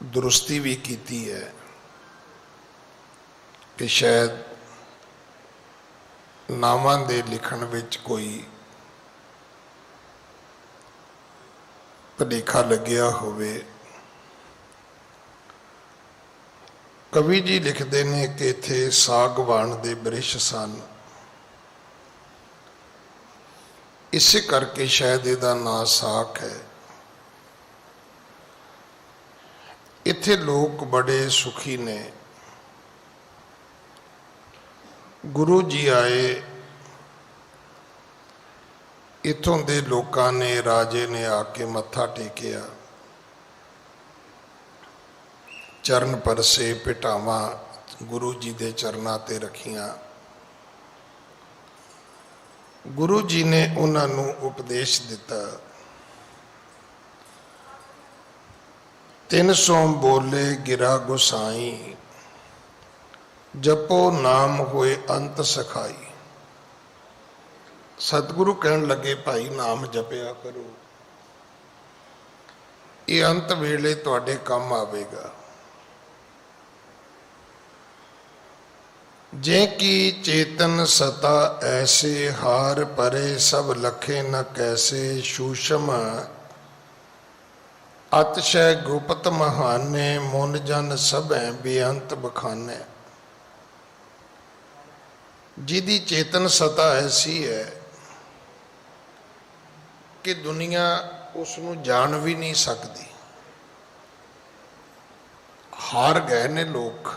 दुरुस्ती भी की है कि शायद नामां दे लिखण विच कोई भुलेखा लग्या होवे। कवि जी लिखते हैं कि इत्थे सागवान दे बरिश सन, इस करके शायद इहदा नाम साख है। इत्थे लोग बड़े सुखी ने। गुरु जी आए, इत्थों दे लोकां ने, राजे ने आके मत्था टेकिया, चरण परसे, पिटावां गुरु जी दे चरनां ते रखियां। गुरु जी ने उन्होंने उपदेश दिता, 300 बोले गिरा गुसाई, जपो नाम होए अंत सखाई। सतगुरु कहन लगे, भाई नाम जपया करो, ये अंत वेले तुहाडे काम आवेगा। जे की चेतन सता ऐसे, हार परे सब लखे न कैसे। सूषम अतिशय गुप्त महाने, मुन जन सब बेअंत बखाने। जिदी चेतन सता ऐसी है कि दुनिया उसनू जान भी नहीं सकती। हार गए ने लोग,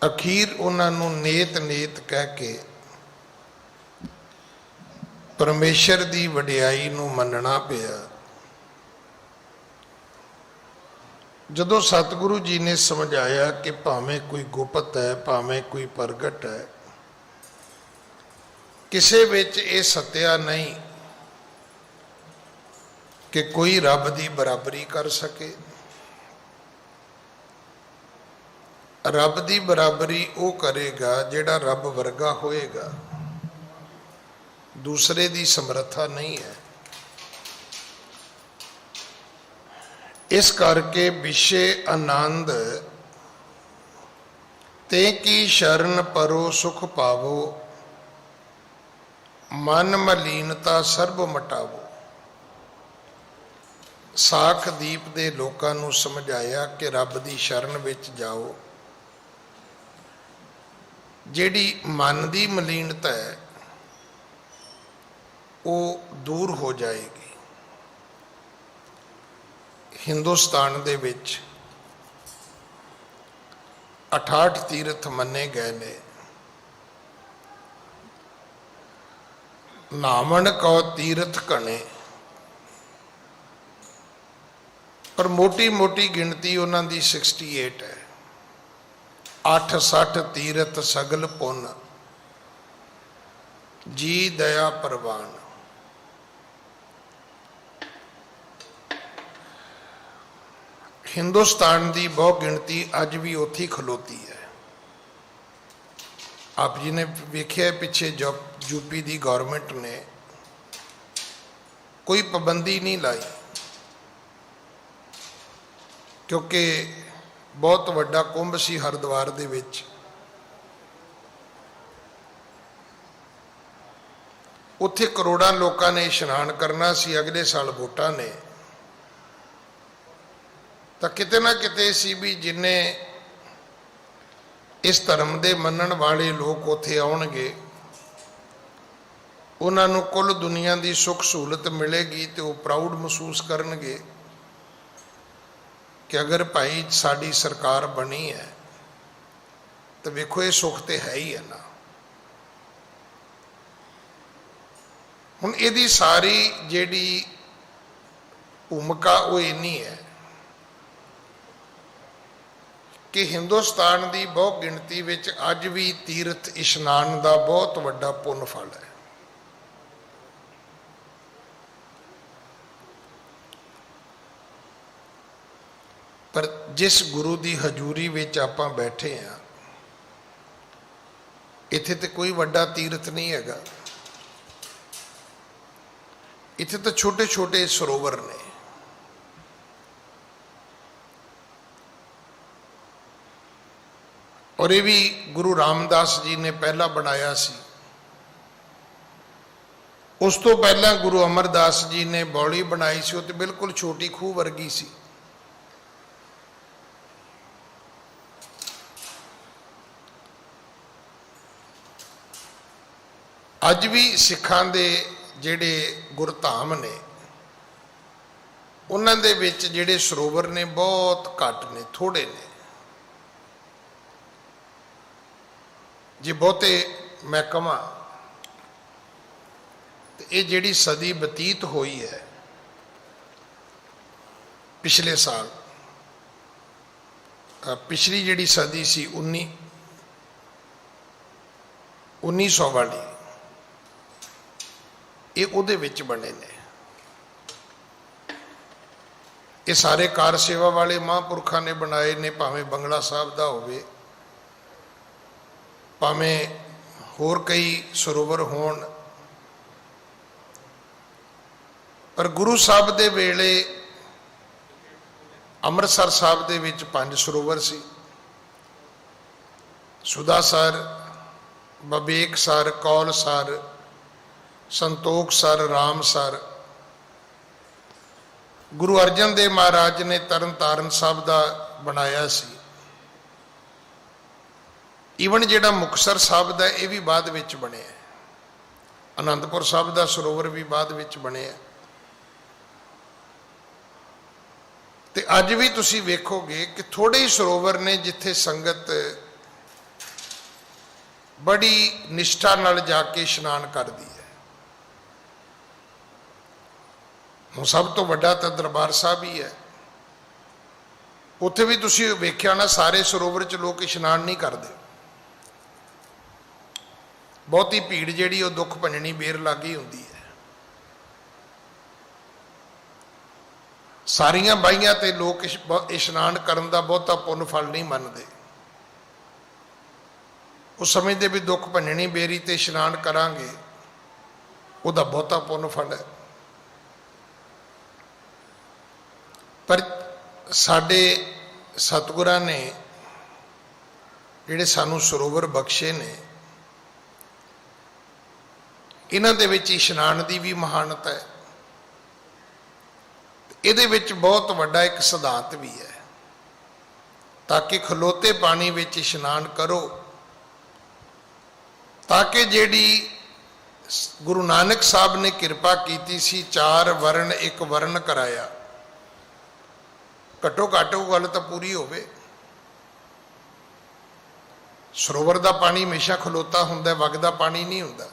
अखीर उन्होंने नेत नेत कह के परमेश्वर की वडियाई नू मनना पिया। जदों सतगुरु जी ने समझाया कि भावें कोई गुप्त है, भावें कोई प्रगट है, किसे विच ये सत्या नहीं कि कोई रब की बराबरी कर सके। रब की बराबरी वो करेगा जिहड़ा रब वर्गा होएगा, दूसरे की समर्था नहीं है। इस करके विषय आनंद ते की शरण परो सुख पावो, मन मलीनता सर्ब मटावो। साख दीप दे लोकां नू समझाया कि रब दी शरण विच जाओ, जिहड़ी मन की मलीनता है वो दूर हो जाएगी। हिंदुस्तान दे विच 68 तीर्थ मन्ने गए ने। नामन को तीर्थ घने, पर मोटी मोटी गिनती उन्हां दी 68 है। 8-60 तीर्थ सगल पुन, जी दया प्रवान। हिंदुस्तान की बहुत गिनती अज भी उत्थे ही खलोती है। आप जी ने वेख्या पिछे जो यूपी की गौरमेंट ने कोई पाबंदी नहीं लाई, क्योंकि बहुत वड्डा कुंभ सी हरिद्वार दे विच। उत्थे करोड़ों लोगों ने इशनान करना सी। अगले साल वोटां ने तो किते ना किते सी भी जिन्हें इस धर्म के मनण वाले लोग उत्थे आउणगे, उन्होंने कुल दुनिया की सुख सहूलत मिलेगी तो वो प्राउड महसूस करनगे कि अगर भाई साड़ी सरकार बनी है तो वेखो ये सुख तो है ही है ना। हुण इहदी सारी जिहड़ी भूमिका वो इन्नी है कि हिंदुस्तान की बहुत गिनती विच अज भी तीर्थ इशनान का बहुत वड्डा पुण्य फल है। पर जिस गुरु की हजूरी विच आपां बैठे हैं, इत्थे तो कोई वड्डा तीर्थ नहीं हैगा। इत्थे तो छोटे छोटे सरोवर ने। और ये भी गुरु रामदास जी ने पहला बनाया सी। उस तो पहला गुरु अमरदास जी ने बौली बनाई सी, तो बिल्कुल छोटी खूह वर्गी सी। अज भी सिखां दे जिहड़े गुरधाम ने उन्हां दे विच जिहड़े सरोवर ने बहुत घट ने, थोड़े ने। जे बहुते मैं कहां तो ये जिहड़ी सदी बतीत हुई है पिछले साल, पिछली जिहड़ी सदी सी 1900 वाली, ये उहदे विच बने ने। ये सारे कार सेवा वाले महापुरखों ने बनाए ने, भावें बंगला साहब दा होवे, भावें होर कई सरोवर होण। पर गुरु साहब दे वेले अमृतसर साहब दे विच 5 सरोवर सी। सुधासर, बबेकसर, कौलसर, संतोखसर, रामसर। गुरु अर्जन देव महाराज ने तरन तारण साहब का बनाया सी। ईवन जिहड़ा मुक्तसर साहब का यह भी बाद विच बनिया। आनंदपुर साहब का सरोवर भी बाद विच बनिया। ते अज भी तुसी वेखोगे कि थोड़े ही सरोवर ने जिथे संगत बड़ी निष्ठा नाल जाके इशनान करदी है। हुण सब तो वड्डा तो दरबार साहब ही है। उत्थे भी तुसी वेख्या ना, सारे सरोवर च लोग इशनान नहीं करते। बहुती भीड़ जिहड़ी वो दुख भंजनी बेर लागी हुंदी है। सारियां बाइयां ते लोग इशनान करन दा बहुता पुन्न फल नहीं मनते। वो समझते भी दुख भंजनी बेरी ते इशनान करांगे उहदा बहुता पुन्न फल है। पर साडे सतगुरां ने जिहड़े सानू सरोवर बख्शे ने, इन्हां दे विच इशनान दी भी महानता है। इहदे विच बहुत वड्डा एक सिद्धांत भी है, ताकि खलोते पानी विच इशनान करो, ताकि जिहड़ी गुरु नानक साहब ने किरपा कीती सी, 4 वर्ण एक वर्ण कराया, घट्टो घट्ट वो गल तो पूरी होवे। सरोवर का पानी हमेशा खलोता हुंदा, वगदा पानी नहीं हुंदा।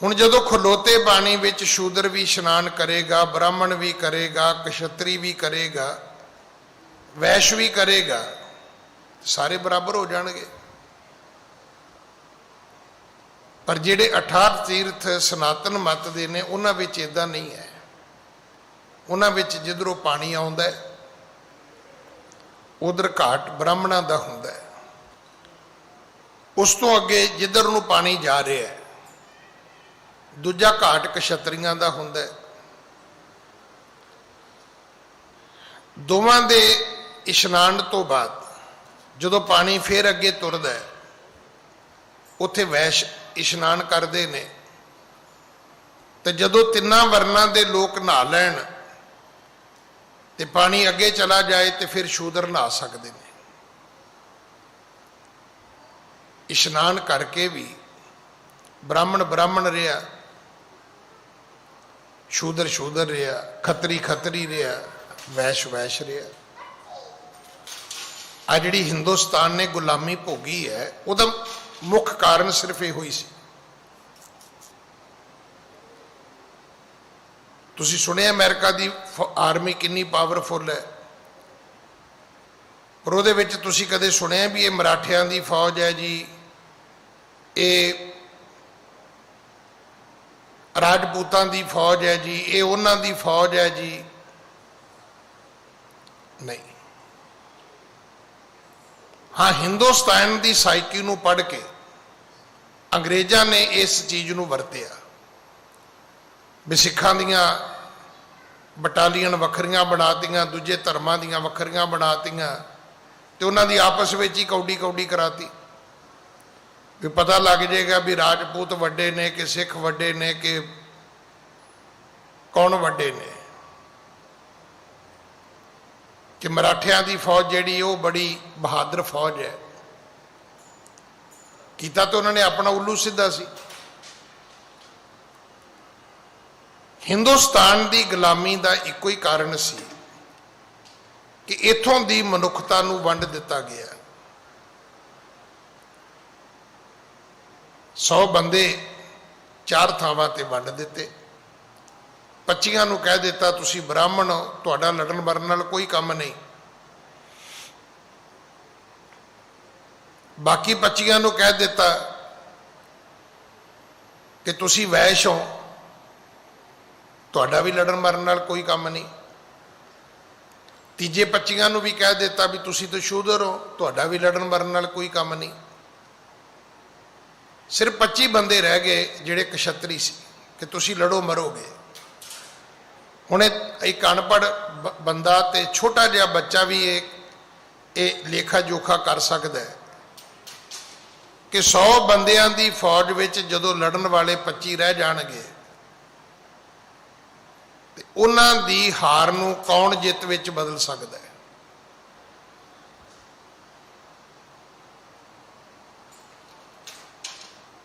हुण जदों खलोते पानी विच शूद्र भी इशनान करेगा, ब्राह्मण भी करेगा, क्षत्री भी करेगा, वैश्य भी करेगा, सारे बराबर हो जाणगे। पर जिहड़े 18 तीर्थ सनातन मत दे ने, उन्हां विच इदां नहीं है। उन्हां विच जिधरों पानी आउंदा है उधर घाट ब्राह्मणां दा हुंदा है। उस तो अगे जिधर नूं पानी जा रहा है दूजा घाट क्षत्रियां दा हुंदा है। दोवां दे इशनान तो बाद जदों पानी फिर अगे तुरदा है, उत्थे वैश्य इशनान करते हैं। तो जदों तिन्नां वर्णां दे लोग नहा लैण ते पानी अगे चला जाए तो फिर शूद्र नहा सकते हैं। इशनान करके भी ब्राह्मण ब्राह्मण रहा, शूद्र शूद्र रहा, खत्री खत्री रहा, वैश्य वैश्य रहा। आ जिहड़ी हिंदुस्तान ने गुलामी भोगी है, उहदा मुख कारण सिर्फ ये हुई सी। तुसी सुनिया अमेरिका की आर्मी कितनी पावरफुल है, पर उहदे विच तुसी कदे सुनिया भी ये मराठियां की फौज है जी, ये राजपूतां की फौज है जी, ये उन्हां की फौज है जी? नहीं। हाँ, हिंदुस्तान की साइकी नूं पढ़ के अंग्रेज़ां ने इस चीज़ नूं वरतिया भी सिखां दियां बटालियन वखरियां बनातियां, दूजे धर्मां दियां वखरियां बनातियां, तो उन्होंने आपस में ही कौडी कौडी कराती भी पता लग जाएगा भी राजपूत वड्डे ने कि सिख वड्डे ने कि कौन वड्डे ने, कि मराठियां की फौज जिहड़ी वो बड़ी बहादुर फौज है। किया तो उन्होंने अपना उल्लू सीधा सी। हिंदुस्तान की गुलामी का एको ही कारण सी कि इथों की मनुखता नूं वंड दिता गया। 100 बंदे 4 थावां ते वंड दिते, 25 नूं कह दिता तुसी ब्राह्मण हो, तुहाडा लड़न मरन नाल कोई काम नहीं। बाकी 25 नूं कह दिता कि तुसी वैश हो, तुहाडा भी लड़न मरन नाल कोई काम नहीं। तीजे 25 नूं भी कह दिता भी तुसी तो शूदर हो, तुहाडा भी लड़न मरन नाल कोई काम नहीं। सिर्फ 25 बंदे रह गए जिहड़े कछत्री सी कि तुसी लड़ो मरोगे। हुण एक अनपढ़ बंदा ते छोटा जिहा बच्चा भी एक लेखा जोखा कर सकता है कि 100 बंदियां दी फौज विच जदों लड़न वाले 25 रह जाणगे ते उन्हां दी हार नूं कौन जित विच बदल सकता है।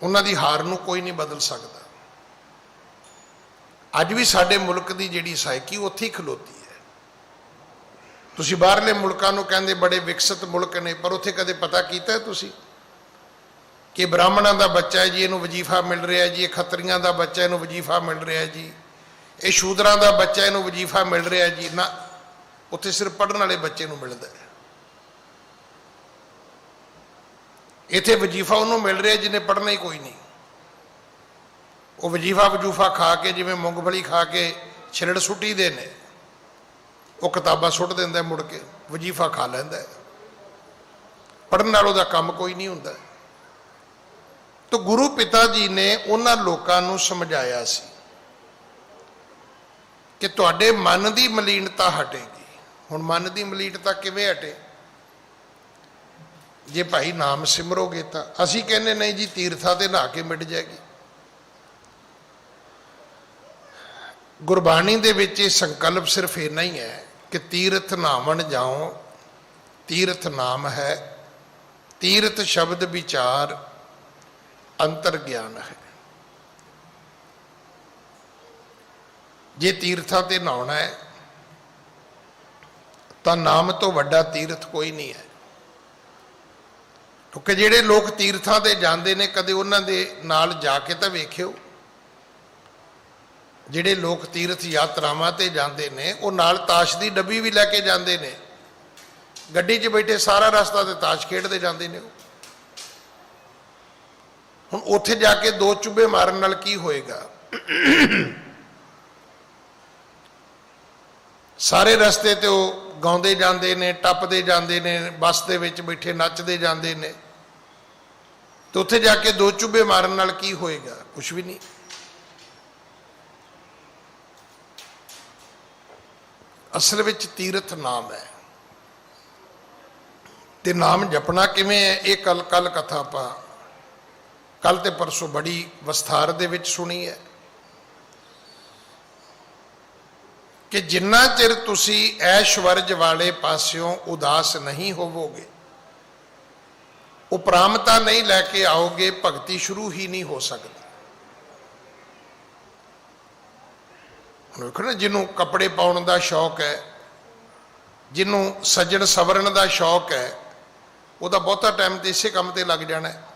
उन्हां दी हार नूं कोई नहीं बदल सकता। अज भी साडे मुल्क की जिहड़ी साइकी उत्थे ही खलोती है। तुसी बाहरले मुल्कां नूं कहंदे बड़े विकसित मुल्क ने, पर उत्थे कदे पता कीता है तुसी कि ब्राह्मणों का बच्चा है जी इनू वजीफा मिल रहा है जी, ये खत्रियां का बच्चा इनू वजीफा मिल रहा है जी, ये शूदरां का बच्चा इनू वजीफा मिल रहा है जी। ना, उत्थे सिर्फ पढ़ने वाले बच्चे नूं मिलदा है। इत्थे वजीफा उन्होंने मिल रहा है जिन्हें पढ़ना ही कोई नहीं। वो वजीफा वजूफा खा के जिवें मूंगफली खा के छिलड़ सुट्टी दे ने, वो किताबां सुट दिंदा मुड़ के, वजीफा खा लैंदा है, पढ़न नाल उहदा काम कोई नहीं हुंदा। तो गुरु पिता जी ने उन्हां लोकां नूं समझाया सी कि तुहाडे मन की मलीनता हटेगी। हुण मन की मलीनता किवें हटे? जे भाई नाम सिमरोगे तो। असीं कहने नहीं जी तीर्थां ते नहा के मिट जाएगी। गुरबाणी दे विच ये संकल्प सिर्फ इन्ना ही है कि तीर्थ नावन जाओ, तीर्थ नाम है, तीर्थ शब्द विचार अंतर ज्ञान है। जे तीर्थां ते नहाउणा है तो नाम तो वड्डा तीर्थ कोई नहीं है। क्योंकि जिहड़े लोग तीर्थां ते जांदे ने कदे उन्हां दे नाल जाके तो वेखिओ। जिहड़े लोग तीर्थ यात्रावां ते जांदे ने वो नाल ताश की डब्बी भी लैके जांदे ने, गड्डी 'च बैठे सारा रास्ता ते ताश खेडते जांदे ने। हुण उत्थे जाके 2 चुब्बे मारन नाल की होएगा? सारे रस्ते ते वो गाउंदे जांदे ने, टपदे जांदे ने, बस दे विच बैठे नचदे जांदे ने, तो उत्थे जाके 2 चुब्बे मारन नाल की होएगा? कुछ भी नहीं। असल विच तीर्थ नाम है। ते नाम जपना किवें है? ये कल कथा आपां कल ते परसों बड़ी विस्तार दे विच सुनी है कि जिन्ना चिर तुसी ऐश्वर्य वाले पास्यों उदास नहीं होवोगे, उपरामता नहीं लैके आओगे, भगती शुरू ही नहीं हो सकती। देखो ना, जिन्हों कपड़े पाउण का शौक है, जिन्हों सजण सवरण का शौक है, वह बहुता टाइम तो इसे काम से लग जाना है,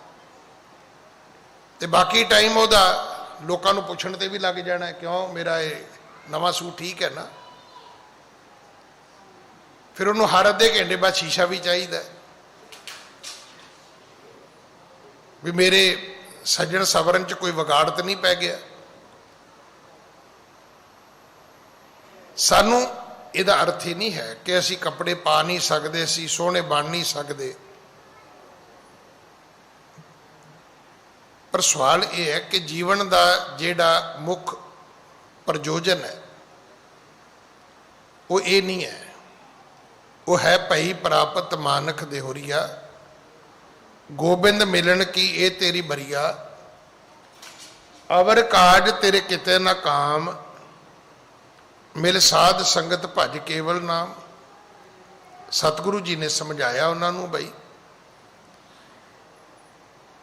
तो बाकी टाइम वह लोगों को पुछण ते भी लग जाना है, क्यों मेरा ये नवा सूट ठीक है ना। फिर उन्होंने हर अद्धे घंटे बाद शीशा भी चाहिए भी मेरे सजन सवरन च कोई विगाड़ तो नहीं पै गया। सानू इहदा अर्थ ही नहीं है कि असी कपड़े पा नहीं सकते, असी सोहने बन नहीं सकते, पर सवाल यह है कि जीवन का जिहड़ा मुख प्रयोजन है वो ये नहीं है, ਉਹ ਹੈ ਭਈ ਪ੍ਰਾਪਤ ਮਾਨਖ ਦੇਹੁਰੀਆ, ਗੋਬਿੰਦ ਮਿਲਣ ਕੀ ਇਹ ਤੇਰੀ ਬਰੀਆ, ਅਵਰ ਕਾਜ ਤੇਰੇ ਕਿਤੇ ਨਾ ਕਾਮ, ਮਿਲ ਸਾਧ ਸੰਗਤ ਭਜ ਕੇਵਲ ਨਾਮ। ਸਤਿਗੁਰੂ ਜੀ ਨੇ ਸਮਝਾਇਆ ਉਹਨਾਂ ਨੂੰ, ਬਈ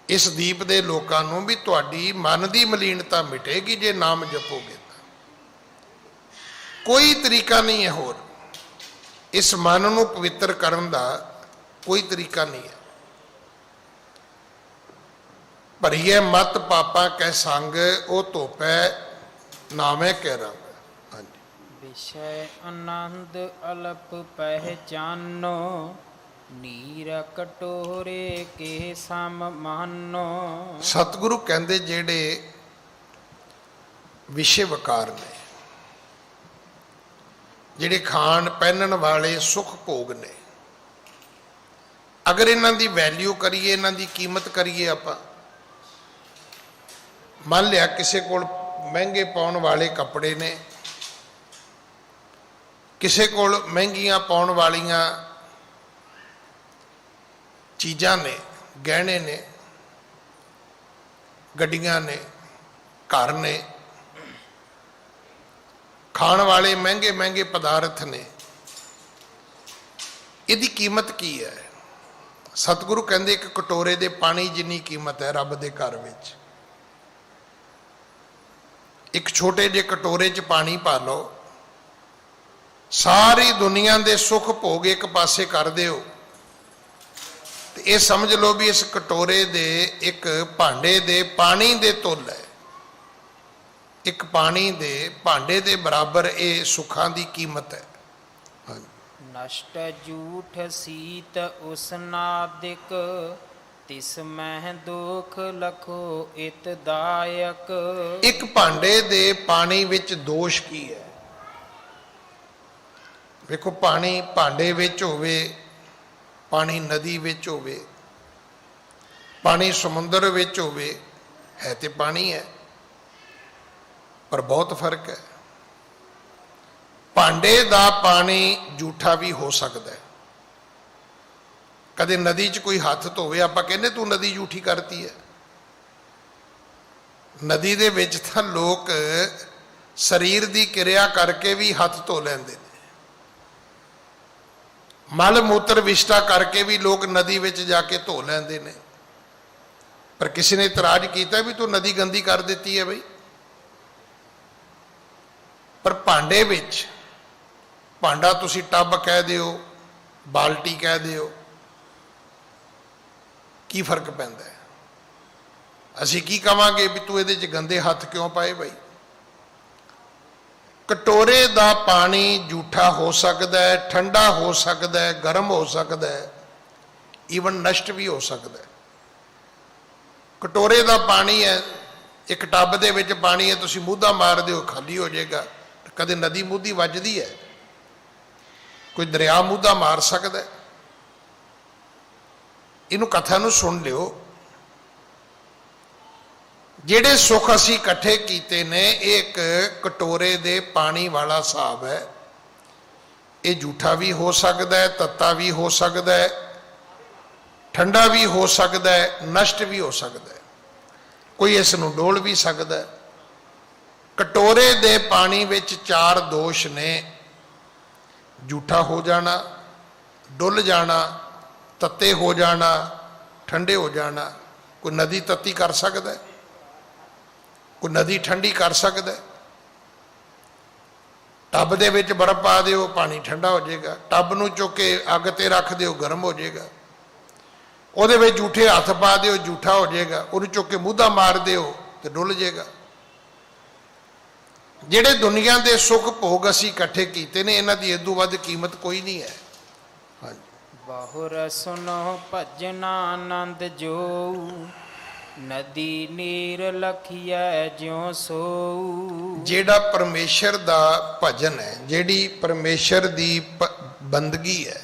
ਇਸ ਦੀਪ ਦੇ ਲੋਕਾਂ ਨੂੰ ਵੀ ਤੁਹਾਡੀ ਮਨ ਦੀ ਮਲੀਨਤਾ ਮਿਟੇਗੀ ਜੇ ਨਾਮ ਜਪੋਗੇ ਤਾਂ। ਕੋਈ ਤਰੀਕਾ ਨਹੀਂ ਹੈ ਹੋਰ, ਇਸ ਮਨ ਨੂੰ ਪਵਿੱਤਰ ਕਰਨ ਦਾ ਕੋਈ ਤਰੀਕਾ ਨਹੀਂ ਹੈ। ਭਰੀਏ ਮਤ ਪਾਪਾ ਕੈ ਸੰਗ, ਉਹ ਧੋਪੈ ਨਾਮੈ ਕੈ ਰੰਗ। ਹਾਂਜੀ। ਵਿਸ਼ੈ ਆਨੰਦ ਅਲਪ ਪਹਿਚਾਨੋ, ਨੀਰ ਕਟੋਰੇ ਕੇ ਸਮ ਮਾਨੋ। ਸਤਿਗੁਰੂ ਕਹਿੰਦੇ ਜਿਹੜੇ ਵਿਸ਼ੇ ਵਕਾਰ ਨੇ, ਜਿਹੜੇ ਖਾਣ ਪਹਿਨਣ ਵਾਲੇ ਸੁਖ ਭੋਗ ਨੇ, ਅਗਰ ਇਹਨਾਂ ਦੀ ਵੈਲਿਊ ਕਰੀਏ, ਇਹਨਾਂ ਦੀ ਕੀਮਤ ਕਰੀਏ ਆਪਾਂ, ਮੰਨ ਲਿਆ ਕਿਸੇ ਕੋਲ ਮਹਿੰਗੇ ਪਾਉਣ ਵਾਲੇ ਕੱਪੜੇ ਨੇ, ਕਿਸੇ ਕੋਲ ਮਹਿੰਗੀਆਂ ਪਾਉਣ ਵਾਲੀਆਂ ਚੀਜ਼ਾਂ ਨੇ, ਗਹਿਣੇ ਨੇ, ਗੱਡੀਆਂ ਨੇ, ਘਰ ਨੇ, ਖਾਣ ਵਾਲੇ ਮਹਿੰਗੇ ਮਹਿੰਗੇ ਪਦਾਰਥ ਨੇ, ਇਹਦੀ ਕੀਮਤ ਕੀ ਹੈ? ਸਤਿਗੁਰੂ ਕਹਿੰਦੇ ਇੱਕ ਕਟੋਰੇ ਦੇ ਪਾਣੀ ਜਿੰਨੀ ਕੀਮਤ ਹੈ ਰੱਬ ਦੇ ਘਰ ਵਿੱਚ। ਇੱਕ ਛੋਟੇ ਜਿਹੇ ਕਟੋਰੇ 'ਚ ਪਾਣੀ ਪਾ ਲਓ, ਸਾਰੀ ਦੁਨੀਆ ਦੇ ਸੁੱਖ ਭੋਗ ਇੱਕ ਪਾਸੇ ਕਰ ਦਿਓ, ਤੇ ਇਹ ਸਮਝ ਲਓ ਵੀ ਇਸ ਕਟੋਰੇ ਦੇ, ਇੱਕ ਭਾਂਡੇ ਦੇ ਪਾਣੀ ਦੇ ਤੁੱਲ ਹੈ, ਇੱਕ ਪਾਣੀ ਦੇ ਭਾਂਡੇ ਦੇ ਬਰਾਬਰ ਇਹ ਸੁੱਖਾਂ ਦੀ ਕੀਮਤ ਹੈ। ਨਸ਼ਟ ਝੂਠ ਸੀਤ ਉਸਨਾਦਿਕ, ਤਿਸ ਮਹਿ ਦੁਖ ਲਖੋ ਇਤ ਦਾਇਕ। ਇੱਕ ਭਾਂਡੇ ਦੇ ਪਾਣੀ ਵਿੱਚ ਦੋਸ਼ ਕੀ ਹੈ? ਵੇਖੋ, ਪਾਣੀ ਭਾਂਡੇ ਵਿੱਚ ਹੋਵੇ, ਪਾਣੀ ਨਦੀ ਵਿੱਚ ਹੋਵੇ, ਪਾਣੀ ਸਮੁੰਦਰ ਵਿੱਚ ਹੋਵੇ, ਹੈ ਤੇ ਪਾਣੀ ਹੈ, ਪਰ ਬਹੁਤ ਫਰਕ ਹੈ। ਭਾਂਡੇ ਦਾ ਪਾਣੀ ਝੂਠਾ ਵੀ ਹੋ ਸਕਦਾ ਹੈ। ਕਦੇ ਨਦੀ 'ਚ ਕੋਈ ਹੱਥ ਧੋਵੇ, ਆਪਾਂ ਕਹਿੰਦੇ ਤੂੰ ਨਦੀ ਝੂਠੀ ਕਰਤੀ ਹੈ। ਨਦੀ ਦੇ ਵਿੱਚ ਤਾਂ ਲੋਕ ਸਰੀਰ ਦੀ ਕਿਰਿਆ ਕਰਕੇ ਵੀ ਹੱਥ ਧੋ ਲੈਂਦੇ ਨੇ, ਮਲ ਮੂਤਰ ਵਿਸ਼ਟਾ ਕਰਕੇ ਵੀ ਲੋਕ ਨਦੀ ਵਿੱਚ ਜਾ ਕੇ ਧੋ ਲੈਂਦੇ ਨੇ, ਪਰ ਕਿਸੇ ਨੇ ਇਤਰਾਜ਼ ਕੀਤਾ ਵੀ ਤੂੰ ਨਦੀ ਗੰਦੀ ਕਰ ਦਿੱਤੀ ਹੈ ਬਈ। ਪਰ ਭਾਂਡੇ ਵਿੱਚ, ਭਾਂਡਾ ਤੁਸੀਂ ਟੱਬ ਕਹਿ ਦਿਓ, ਬਾਲਟੀ ਕਹਿ ਦਿਓ, ਕੀ ਫਰਕ ਪੈਂਦਾ ਹੈ? ਅਸੀਂ ਕੀ ਕਵਾਂਗੇ ਵੀ ਤੂੰ ਇਹਦੇ 'ਚ ਗੰਦੇ ਹੱਥ ਕਿਉਂ ਪਾਏ ਬਈ? ਕਟੋਰੇ ਦਾ ਪਾਣੀ ਝੂਠਾ ਹੋ ਸਕਦਾ ਹੈ, ਠੰਡਾ ਹੋ ਸਕਦਾ ਹੈ, ਗਰਮ ਹੋ ਸਕਦਾ ਹੈ, ਈਵਨ ਨਸ਼ਟ ਵੀ ਹੋ ਸਕਦਾ ਹੈ। ਕਟੋਰੇ ਦਾ ਪਾਣੀ ਹੈ, ਇੱਕ ਟੱਬ ਦੇ ਵਿੱਚ ਪਾਣੀ ਹੈ, ਤੁਸੀਂ ਮੂਧਾ ਮਾਰ ਦਿਓ ਖਾਲੀ ਹੋ ਜਾਏਗਾ। ਕਦੇ ਨਦੀ ਮੂਧੀ ਵੱਜਦੀ ਹੈ? ਕੋਈ ਦਰਿਆ ਮੂਧਾ ਮਾਰ ਸਕਦਾ ਹੈ? ਇਹਨੂੰ ਕਥਾ ਨੂੰ ਸੁਣ ਲਿਓ। ਜਿਹੜੇ ਸੁੱਖ ਅਸੀਂ ਇਕੱਠੇ ਕੀਤੇ ਨੇ, ਇਹ ਇੱਕ ਕਟੋਰੇ ਦੇ ਪਾਣੀ ਵਾਲਾ ਹਿਸਾਬ ਹੈ। ਇਹ ਝੂਠਾ ਵੀ ਹੋ ਸਕਦਾ ਹੈ, ਤੱਤਾ ਵੀ ਹੋ ਸਕਦਾ ਹੈ, ਠੰਡਾ ਵੀ ਹੋ ਸਕਦਾ ਹੈ, ਨਸ਼ਟ ਵੀ ਹੋ ਸਕਦਾ ਹੈ, ਕੋਈ ਇਸ ਨੂੰ ਡੋਲ ਵੀ ਸਕਦਾ ਹੈ। ਕਟੋਰੇ ਦੇ ਪਾਣੀ ਵਿੱਚ 4 ਦੋਸ਼ ਨੇ: ਝੂਠਾ ਹੋ ਜਾਣਾ, ਡੁੱਲ ਜਾਣਾ, ਤੱਤੇ ਹੋ ਜਾਣਾ, ਠੰਡੇ ਹੋ ਜਾਣਾ। ਕੋਈ ਨਦੀ ਤੱਤੀ ਕਰ ਸਕਦਾ ਹੈ? ਕੋਈ ਨਦੀ ਠੰਡੀ ਕਰ ਸਕਦਾ ਹੈ? ਟੱਬ ਦੇ ਵਿੱਚ ਬਰਫ਼ ਪਾ ਦਿਓ, ਪਾਣੀ ਠੰਡਾ ਹੋ ਜਾਏਗਾ। ਟੱਬ ਨੂੰ ਚੁੱਕ ਕੇ ਅੱਗ ਤੇ ਰੱਖ ਦਿਓ, ਗਰਮ ਹੋ ਜਾਏਗਾ। ਉਹਦੇ ਵਿੱਚ ਝੂਠੇ ਹੱਥ ਪਾ ਦਿਓ, ਝੂਠਾ ਹੋ ਜਾਏਗਾ। ਉਹਨੂੰ ਚੁੱਕ ਕੇ ਮੂਧਾ ਮਾਰ ਦਿਓ ਤੇ ਡੁੱਲ ਜਾਏਗਾ। ਜਿਹੜੇ ਦੁਨੀਆ ਦੇ ਸੁੱਖ ਭੋਗ ਅਸੀਂ ਇਕੱਠੇ ਕੀਤੇ ਨੇ, ਇਹਨਾਂ ਦੀ ਇਦੋਂ ਵੱਧ ਕੀਮਤ ਕੋਈ ਨਹੀਂ ਹੈ। ਹਾਂਜੀ। ਬਹੁਰ ਸੁਨੋ ਭਜਨਾ ਆਨੰਦ ਜੋ, ਨਦੀ ਨੀਰ ਲਖੀਐ ਜਿਉ ਸੋ। ਜਿਹੜਾ ਪਰਮੇਸ਼ਰ ਦਾ ਭਜਨ ਹੈ, ਜਿਹੜੀ ਪਰਮੇਸ਼ਰ ਦੀ ਬੰਦਗੀ ਹੈ,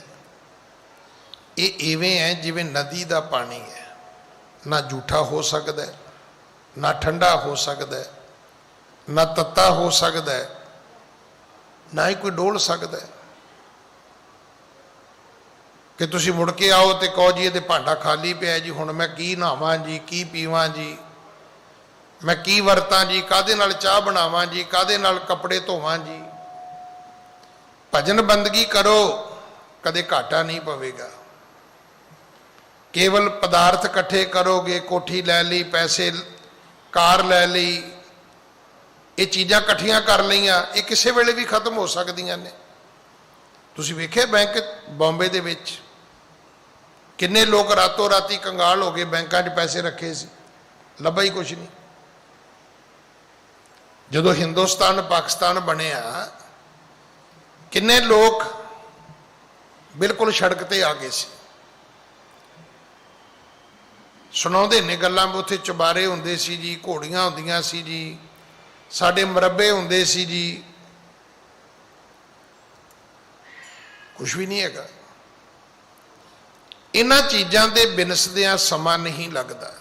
ਇਹ ਇਵੇਂ ਹੈ ਜਿਵੇਂ ਨਦੀ ਦਾ ਪਾਣੀ ਹੈ। ਨਾ ਝੂਠਾ ਹੋ ਸਕਦਾ, ਨਾ ਠੰਡਾ ਹੋ ਸਕਦਾ, ਨਾ ਤੱਤਾ ਹੋ ਸਕਦਾ, ਨਾ ਹੀ ਕੋਈ ਡੋਲ ਸਕਦਾ। कि तुसी मुड़ के आओ तो कहो जी ये भांडा खाली पिया जी, हुण मैं की नहावां जी, की पीवां जी, मैं की वरतां जी, काहदे नाल चाह बनावां जी, काहदे नाल कपड़े धोवां जी। भजन बंदगी करो, कदे घाटा नहीं पवेगा। केवल पदार्थ इकट्ठे करोगे, कोठी लै ली, पैसे कार लै ली, ये चीज़ां इकट्ठियां कर लईआं, ये किसी वेले भी खत्म हो सकदियां ने। तुसी वेखे बैंक बॉम्बे दे विच किन्ने लोग रातों राती कंगाल हो गए, बैंकां 'च पैसे रखे सी, लभा ही कुछ नहीं। जदों हिंदुस्तान पाकिस्तान बनिया, किन्ने लोग बिल्कुल सड़क ते आ गए सी। सुणाउंदे ने गल्लां, उत्थे चुबारे हुंदे सी जी, घोड़ियां हुंदियां सी जी, साडे मरबे हुंदे सी जी, कुछ भी नहीं हैगा। इन्हां चीज़ां दे बिनसदियां समा नहीं लगदा।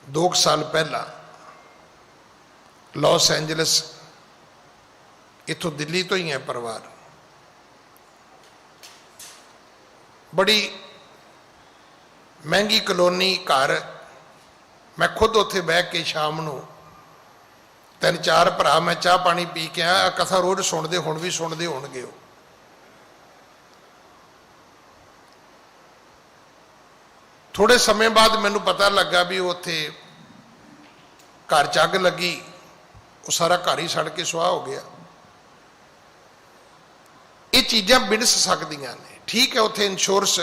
दो साल पहला लॉस एंजलिस, इथों दिल्ली तो ही है परिवार, बड़ी महंगी कलोनी घर, मैं खुद उत्थे बह के शाम नूं 3-4 भरा मैं चाह पानी पी के आया, कथा रोज़ सुनते, हुण भी सुनते होणगे। थोड़े समय बाद मैनूं पता लगा भी उत्थे घर च अग लगी, वो सारा घर ही सड़ के सुआह हो गया। ये चीज़ां बिनस सकदियां ने। ठीक है, उत्थे इंश्योरेंस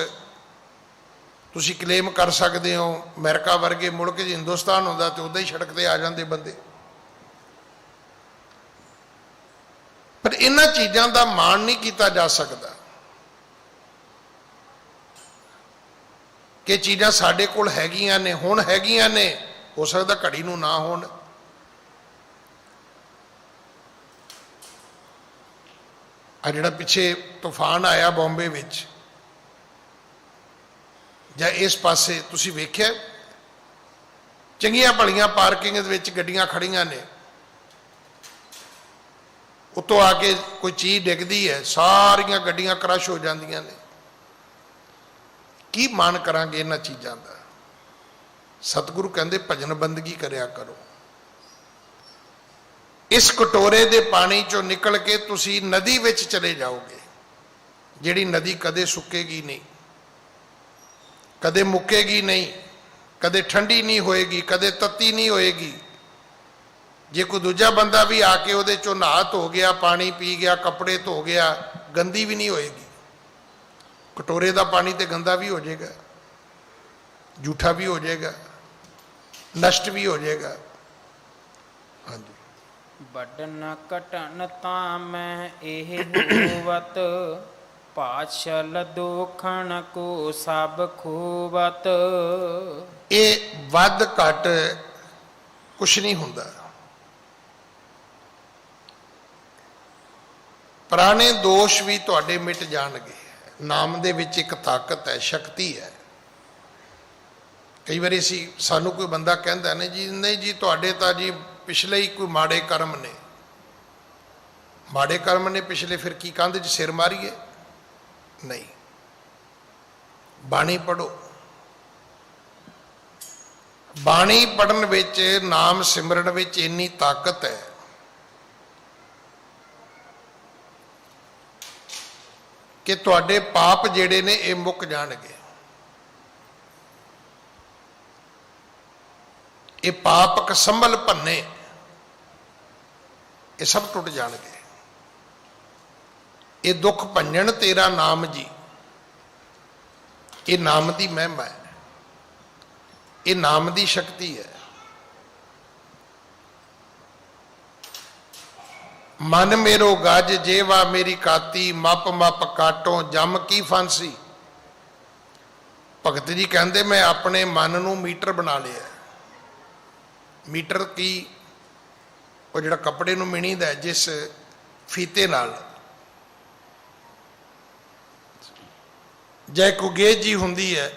तुसी क्लेम कर सकते हो। अमेरिका वर्गे मुल्क च हिंदुस्तान होंदा तो उदा ही सड़क ते आ जाते बंदे। पर इन्हां चीज़ों का मान नहीं किया जा सकता कि चीज़ां साडे कोल हैगियां ने, हुण हैगियां ने, हो सकता घड़ी नूं ना होण। आ जिहड़ा पिछे तूफान आया बॉम्बे विच जां इस पासे, तुसीं वेख्या चंगियां भलियां पार्किंग विच गड्डियां खड़ियां ने, उत्तों आके कोई चीज़ डिगदी है, सारियां गड्डियां क्रश हो जांदियां ने। की मान करांगे इन्हां चीज़ां दा? सतगुरु कहंदे भजन बंदगी करया करो। इस कटोरे दे पानी चों निकल के तुसी नदी विच चले जाओगे, जिहड़ी नदी कदे सुकेगी नहीं, कदे मुकेगी नहीं, कदे ठंडी नहीं होएगी, कदे तत्ती नहीं होएगी। जे कोई दूजा बंदा भी आके उहदे चों नहा धो गया, पानी पी गया, कपड़े धो गया, गंदी भी नहीं होएगी। कटोरे का पानी तो गंदा भी हो जाएगा, जूठा भी हो जाएगा, नष्ट भी हो जाएगा। हाँ जी। बड़न घटन तां मैं एह होवत, पाछल दोखण को सब खोवत। ये वध घट कुछ नहीं हुंदा। पुराने दोष भी तुहाडे मिट जाणगे। नाम दे विच एक ताकत है, शक्ति है। कई बार सानू कोई बंदा कहता है जी नहीं जी तुहाडे तां जी पिछले ही कोई माड़े कर्म ने। माड़े कर्म ने पिछले, फिर की कंध च सिर मारीए? नहीं। बाणी पढ़ो। बाणी पढ़न विच, नाम सिमरन विच इन्नी ताकत है कि तुहाडे पाप जिहड़े ने ये मुक जाणगे। ये पापक संभल भन्ने, ये सब टुट जाणगे। ये दुख भंजन तेरा नाम जी, ये नाम की महिमा है, ये नाम की शक्ति है। मन मेरो गज जेवा मेरी काती, मप मप काटो जम की फांसी। भगत जी कहते मैं अपने मन नूं मीटर बना लिया। मीटर की वो जिहड़ा कपड़े नूं मिणीदा है, जिस फीते नाल जै कोई गेज जी हुंदी है,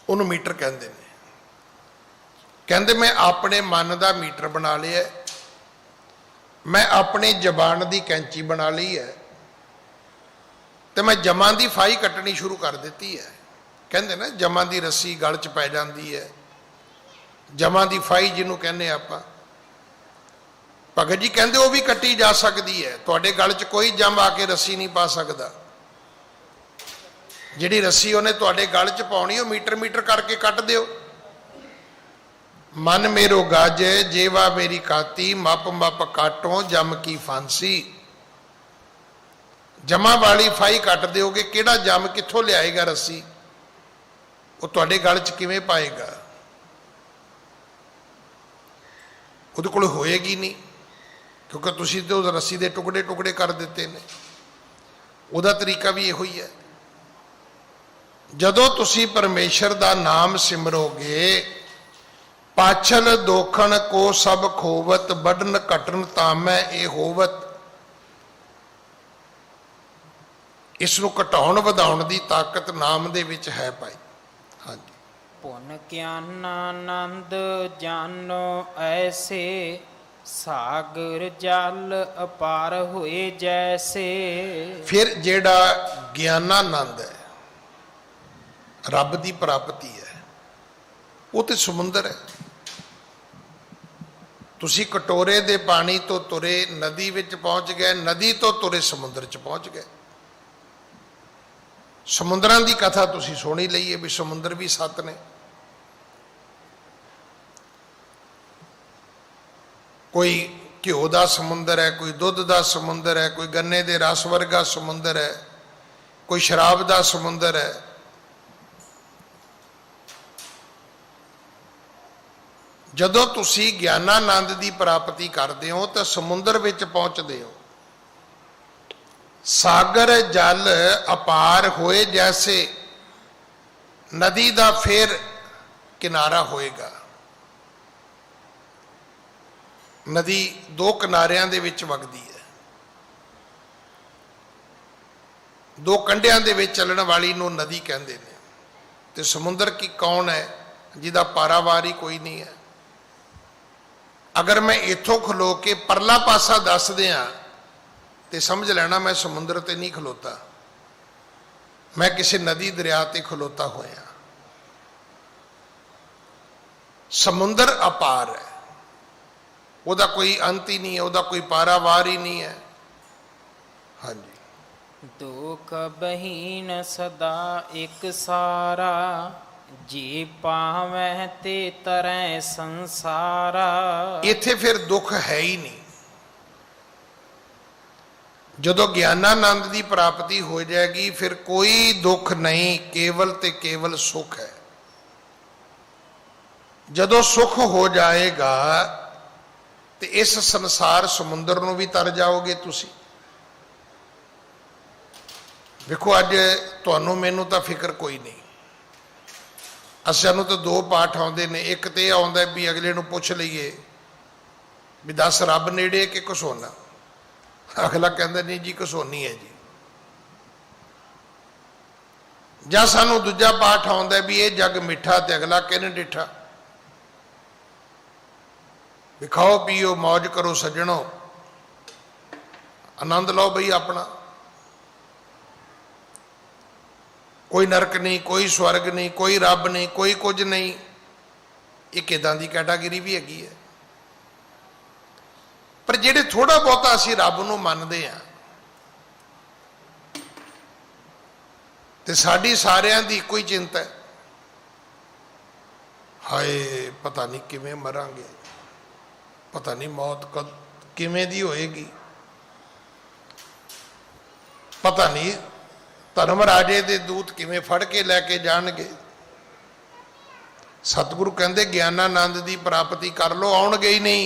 उन्होंने मीटर कहते हैं। कहते मैं अपने मन का मीटर बना लिया। मैं अपनी जबान की कैंची बना ली है तो मैं जमां की फाही कट्टनी शुरू कर दी है। कहते ना जमां की रस्सी गल च पै जाती है, जमां की फाही जिन्हों कहने आपां। भगत जी कहते वो भी कट्टी जा सकती है, तुहाडे गल च कोई जम आके रस्सी नहीं पा सकता। जिहड़ी रस्सी उन्हें तुहाडे गल च पाउणी वो मीटर मीटर करके कट दिओ। मन मेरो गज जेवा मेरी काती, मप मप काटो जम की फांसी। जमा वाली फाही कट दोगे, किहड़ा जम कित्थों लियाएगा रस्सी, वो तुहाडे गल च किवें पाएगा? उहदे कोल होएगी नहीं, क्योंकि तुसीं तो रस्सी के टुकड़े टुकड़े कर दिते ने। उहदा तरीका भी इहो ही है। जदों तुसीं परमेश्वर का नाम सिमरोगे, पाछल दोखन को सब खोवत, बढ़न घटन तामै ए होवत। इसनूं घटाउण वधाउण दी ताकत नाम दे विच है भाई। हाँ जी। पुन ज्ञानानंद जानो ऐसे, सागर जल अपार हुए जैसे। फिर जेड़ा ज्ञानानंद है, रब की प्राप्ति है, वो तो समुंदर है। तुसी कटोरे दे पानी तो तुरे नदी विच पहुंच गए, नदी तो तुरे समुद्र च पहुंच गए। समुद्रां दी कथा तुसी सुनी लई है भी समुद्र भी 7 ने। कोई घ्यो का समुंदर है, कोई दुध का समुंदर है, कोई गन्ने के रस वर्गा समुंदर है, कोई शराब का समुंदर है। जदों तुसी ज्ञानानंद की प्राप्ति करते हो तो समुंदर विच पहुंचते हो। सागर जल अपार होए जैसे, नदी का फिर किनारा होएगा। नदी 2 किनारियां दे विच वगदी है, 2 कंढियां दे विच चलण वाली नूं नदी कहंदे ने। ते समुंदर की कौन है जिहदा पारावार ही कोई नहीं है। अगर मैं इथों खलो के परला पासा दस दियां तो समझ लेना मैं समुद्र ते नहीं खलोता, मैं किसी नदी दरिया ते खलोता होया। समुंदर अपार है, उहदा कोई अंत ही नहीं है, उहदा कोई पारावार ही नहीं है। हाँ जी। दुख बहीन सदा एक सारा, जी पावै ते तरह संसारा। इत्थे फिर दुख है ही नहीं। जदों ज्ञानानंद की प्राप्ति हो जाएगी फिर कोई दुख नहीं, केवल ते केवल सुख है। जदों सुख हो जाएगा तो इस संसार समुंदर नूं भी तर जाओगे तुसी। देखो अज तुहानूं मैनूं तां फिक्र कोई नहीं, असां नूं तो 2 पाठ आउंदे ने। एक तो यह आउंदा भी अगले नूं पुछ लईए भी दस रब नेड़े कि घसोना। अगला कहता नहीं जी घसोनी है जी। जां सानूं दूजा पाठ आउंदा भी ये जग मिठा ते अगला किन डिठा। भी खाओ पीओ मौज करो सज्जणों, आनंद लो बई अपना। कोई नरक नहीं, कोई स्वर्ग नहीं, कोई रब नहीं, कोई कुछ नहीं। एक इदां दी कैटागरी भी हैगी है। पर जेडे थोड़ा बहुता असी रब नूं मनदे हां ते साडी सारियां दी इक्को ही चिंता है, हाय पता नहीं किवें मरांगे, पता नहीं मौत कद किवें दी होएगी, पता नहीं धर्म राजे दे दूत किवें फड़ के लैके जाणगे। सतगुरु कहंदे ज्ञानानंद की प्राप्ति कर लो, आउणगे ही नहीं।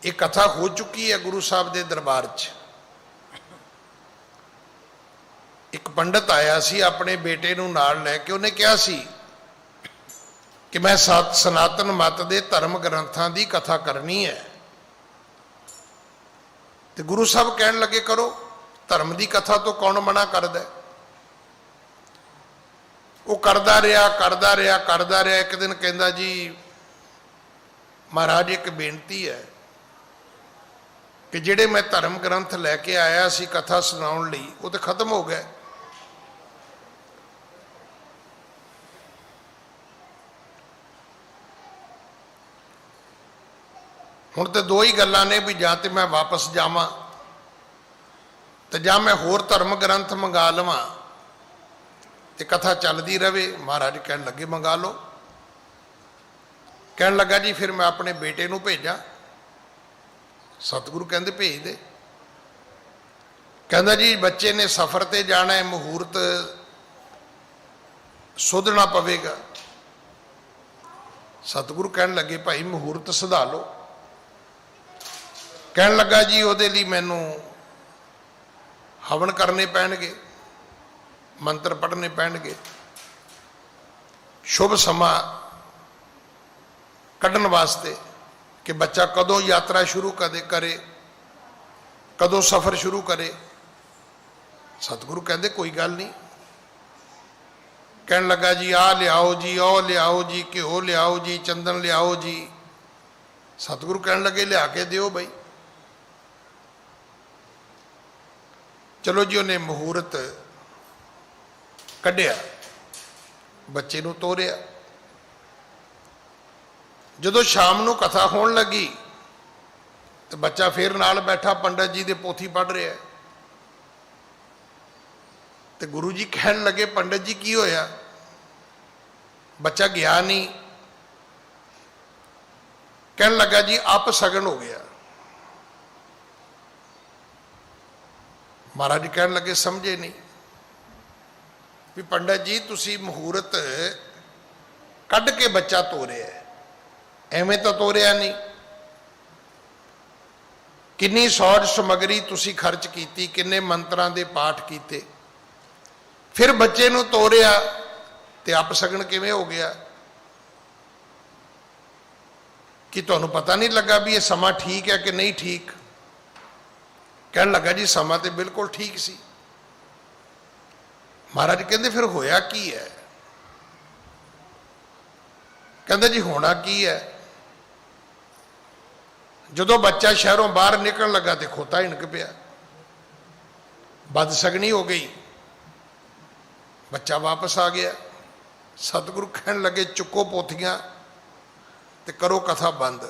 एक कथा हो चुकी है गुरु साहब के दरबार च। एक पंडित आया सी अपने बेटे नूं नाल लैके, उन्हें कहा सी कि मैं सनातन मत दे धर्म ग्रंथां की कथा करनी है। तो गुरु साहब कहन लगे करो, धर्म की कथा तो कौन मना करदा है। वो करदा रहा। एक दिन कहंदा जी महाराज एक बेनती है कि ਜਿਹੜੇ मैं धर्म ग्रंथ लैके आया सी कथा सुनाउण लई वो तो खत्म हो गए। हुण तो दो ही गल्लां ने भी जां ते मैं वापस जावां ते जां मैं होर धर्म ग्रंथ मंगा लवां ते कथा चलदी रहे। महाराज कहण लगे मंगा लो। कहण लगा जी फिर मैं अपने बेटे नूं भेजां। सतगुरु कहंदे भेज दे। कहंदा जी बच्चे ने सफ़र ते जाना है, मुहूर्त सोधना पवेगा। सतगुरु कहण लगे भाई मुहूर्त सधा लो। कहण लगा जी उहदे लई मैनूं हवन करने पैणगे, मंत्र पढ़ने पैणगे, शुभ समा कढ़न वास्ते कि बच्चा कदों यात्रा शुरू करे, कदों सफ़र शुरू करे। सतगुरु कहंदे कोई गल नहीं। कहण लगा जी आ लियाओ जी, ओ लियाओ जी, घिओ लियाओ जी, चंदन लियाओ जी। सतगुरु कहण लगे लिया के दिओ बई। चलो जी उन्हें मुहूर्त कढ़िया, बच्चे नूं तोरिया। जदों शाम नूं कथा होण लगी तो बच्चा फिर नाल बैठा पंडित जी दे पोथी पढ़ रहा है। तो गुरु जी कहण लगे पंडित जी की होया? बच्चा गया नहीं। कहण लगा जी आप सगन हो गया। महाराज कहण लगे समझे नहीं भी पंडित जी तुसी मुहूर्त कढ़ के बच्चा तोरिया है, एवें तो तोरिया नहीं। किन्नी सौज समगरी तुसी खर्च की, किन्ने मंत्रां दे पाठ कीते, फिर बच्चे नूं तोरिया ते आप सगन किवें हो गया? कि तुहानूं पता नहीं लगा भी ये समा ठीक है कि नहीं ठीक? कहण लगा जी समा तो बिल्कुल ठीक सी। महाराज कहंदे फिर होया की है? कहंदा जी होना की है, जदों बच्चा शहरों बाहर निकल लगा तो खोता हिणक पिया, बदसगनी हो गई, बच्चा वापस आ गया। सतगुरु कहण लगे चुको पोथियां ते करो कथा बंद।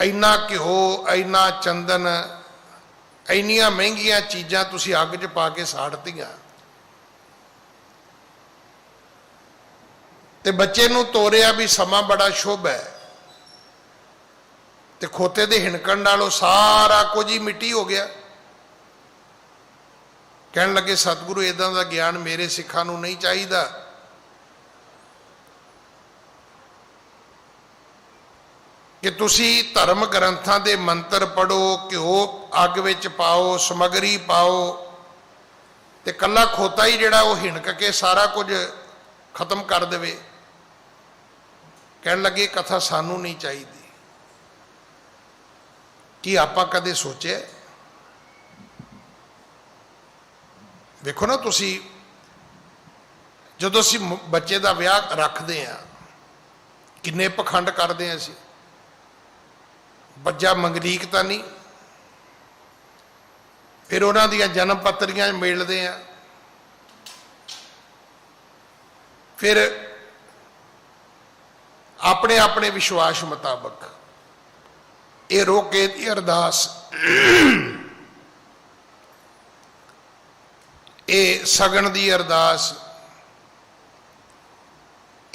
इन्ना घिओ, इन्ना चंदन, इन्नियां महंगियां चीज़ां तुसीं अग च पा के साड़तियां ते बच्चे नूं तोरिया भी समा बड़ा शुभ है ते खोते दे हिणकण नालों सारा कुछ ही मिट्टी हो गया। कहण लगे सतगुरु इदां दा ज्ञान मेरे सिखां नूं नहीं चाहीदा। कि तुसी धर्म ग्रंथां दे मंत्र पढ़ो, घिओ अग विच पाओ, समगरी पाओ ते कल्ला खोता ही जिहड़ा वो हिणक के सारा कुछ खत्म कर देवे। कहण लगे कथा सानू नहीं चाहिदी। कि आपां कदे सोचे? देखो ना तुसी जदों असीं बच्चे दा विआह रखदे आ किन्ने पखंड करदे आ असीं। बच्चा मंगलीकता नहीं, फिर उन्हां दियां जन्म पत्रियां मिलदे आ, फिर अपने अपने विश्वास मुताबक ये रोके दी अरदास, ये सगन दी अरदास,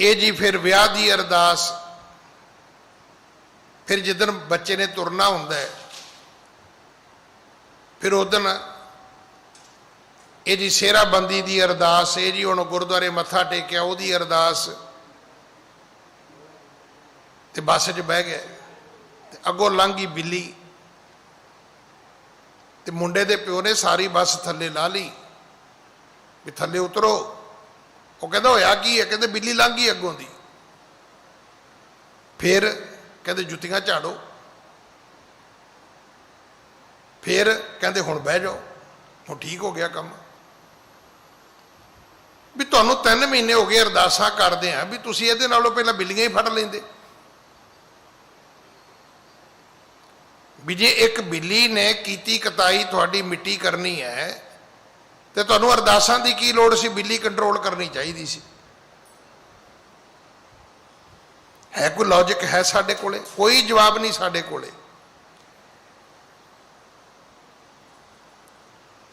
ये जी फिर विआह दी अरदास, फिर जिदन बच्चे ने तुरना होंदा है फिर उदन ये जी सेहराबंदी दी अरदास, ये जी हुण गुरुद्वारे मत्था टेकिया उहदी अरदास ते बस च बह गए ते अगों लंघ गई बिल्ली ते मुंडे दे प्यो ने सारी बस थल्ले ला ली भी थल्ले उतरो। वो कहता होया की है? कहते बिल्ली लंघ गई अगों दी। फिर कहते जुत्तियां झाड़ो। फिर कहते हुण बह जाओ, हुण ठीक हो गया काम। भी तुहानूं 3 महीने हो गए अरदासां करदे आ भी तुसीं इहदे नालों पहलां बिल्लियां ही फड़ लैंदे। ਵੀ ਜੇ ਇੱਕ ਬਿੱਲੀ ਨੇ ਕੀਤੀ ਕਤਾਈ ਤੁਹਾਡੀ ਮਿੱਟੀ ਕਰਨੀ ਹੈ ਤੇ ਤੁਹਾਨੂੰ ਅਰਦਾਸਾਂ ਦੀ ਕੀ ਲੋੜ ਸੀ? ਬਿੱਲੀ ਕੰਟਰੋਲ ਕਰਨੀ ਚਾਹੀਦੀ ਸੀ। ਹੈ ਕੋਈ ਲੌਜਿਕ ਹੈ ਸਾਡੇ ਕੋਲੇ? ਕੋਈ ਜਵਾਬ ਨਹੀਂ ਸਾਡੇ ਕੋਲੇ।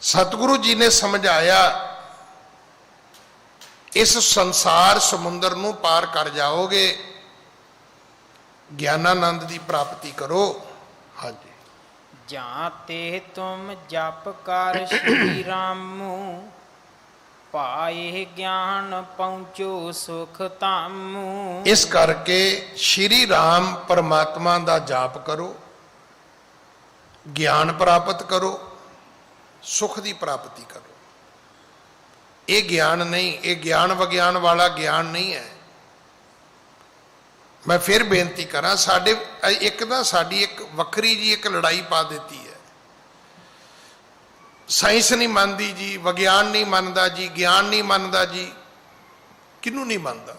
ਸਤਿਗੁਰੂ ਜੀ ਨੇ ਸਮਝਾਇਆ, ਇਸ ਸੰਸਾਰ ਸਮੁੰਦਰ ਨੂੰ ਪਾਰ ਕਰ ਜਾਓਗੇ, ਗਿਆਨਾਨੰਦ ਦੀ ਪ੍ਰਾਪਤੀ ਕਰੋ। ਹਾਂਜੀ। ਜਾਂ ਤੇ ਤੁਮ ਜਪ ਕਰ ਸ਼੍ਰੀ ਰਾਮੂ, ਪਾਏ ਗਿਆਨ ਪਹੁੰਚੋ ਸੁਖ ਧਾਮੂ। ਇਸ ਕਰਕੇ ਸ਼੍ਰੀ ਰਾਮ ਪਰਮਾਤਮਾ ਦਾ ਜਾਪ ਕਰੋ, ਗਿਆਨ ਪ੍ਰਾਪਤ ਕਰੋ, ਸੁਖ ਦੀ ਪ੍ਰਾਪਤੀ ਕਰੋ। ਇਹ ਗਿਆਨ ਨਹੀਂ, ਇਹ ਗਿਆਨ ਵਿਗਿਆਨ ਵਾਲਾ ਗਿਆਨ ਨਹੀਂ ਹੈ। ਮੈਂ ਫਿਰ ਬੇਨਤੀ ਕਰਾਂ, ਸਾਡੇ ਸਾਡੀ ਇੱਕ ਵੱਖਰੀ ਜੀ ਇੱਕ ਲੜਾਈ ਪਾ ਦਿੱਤੀ ਹੈ। ਸਾਇੰਸ ਨਹੀਂ ਮੰਨਦੀ ਜੀ, ਵਿਗਿਆਨ ਨਹੀਂ ਮੰਨਦਾ ਜੀ, ਗਿਆਨ ਨਹੀਂ ਮੰਨਦਾ ਜੀ। ਕਿਹਨੂੰ ਨਹੀਂ ਮੰਨਦਾ?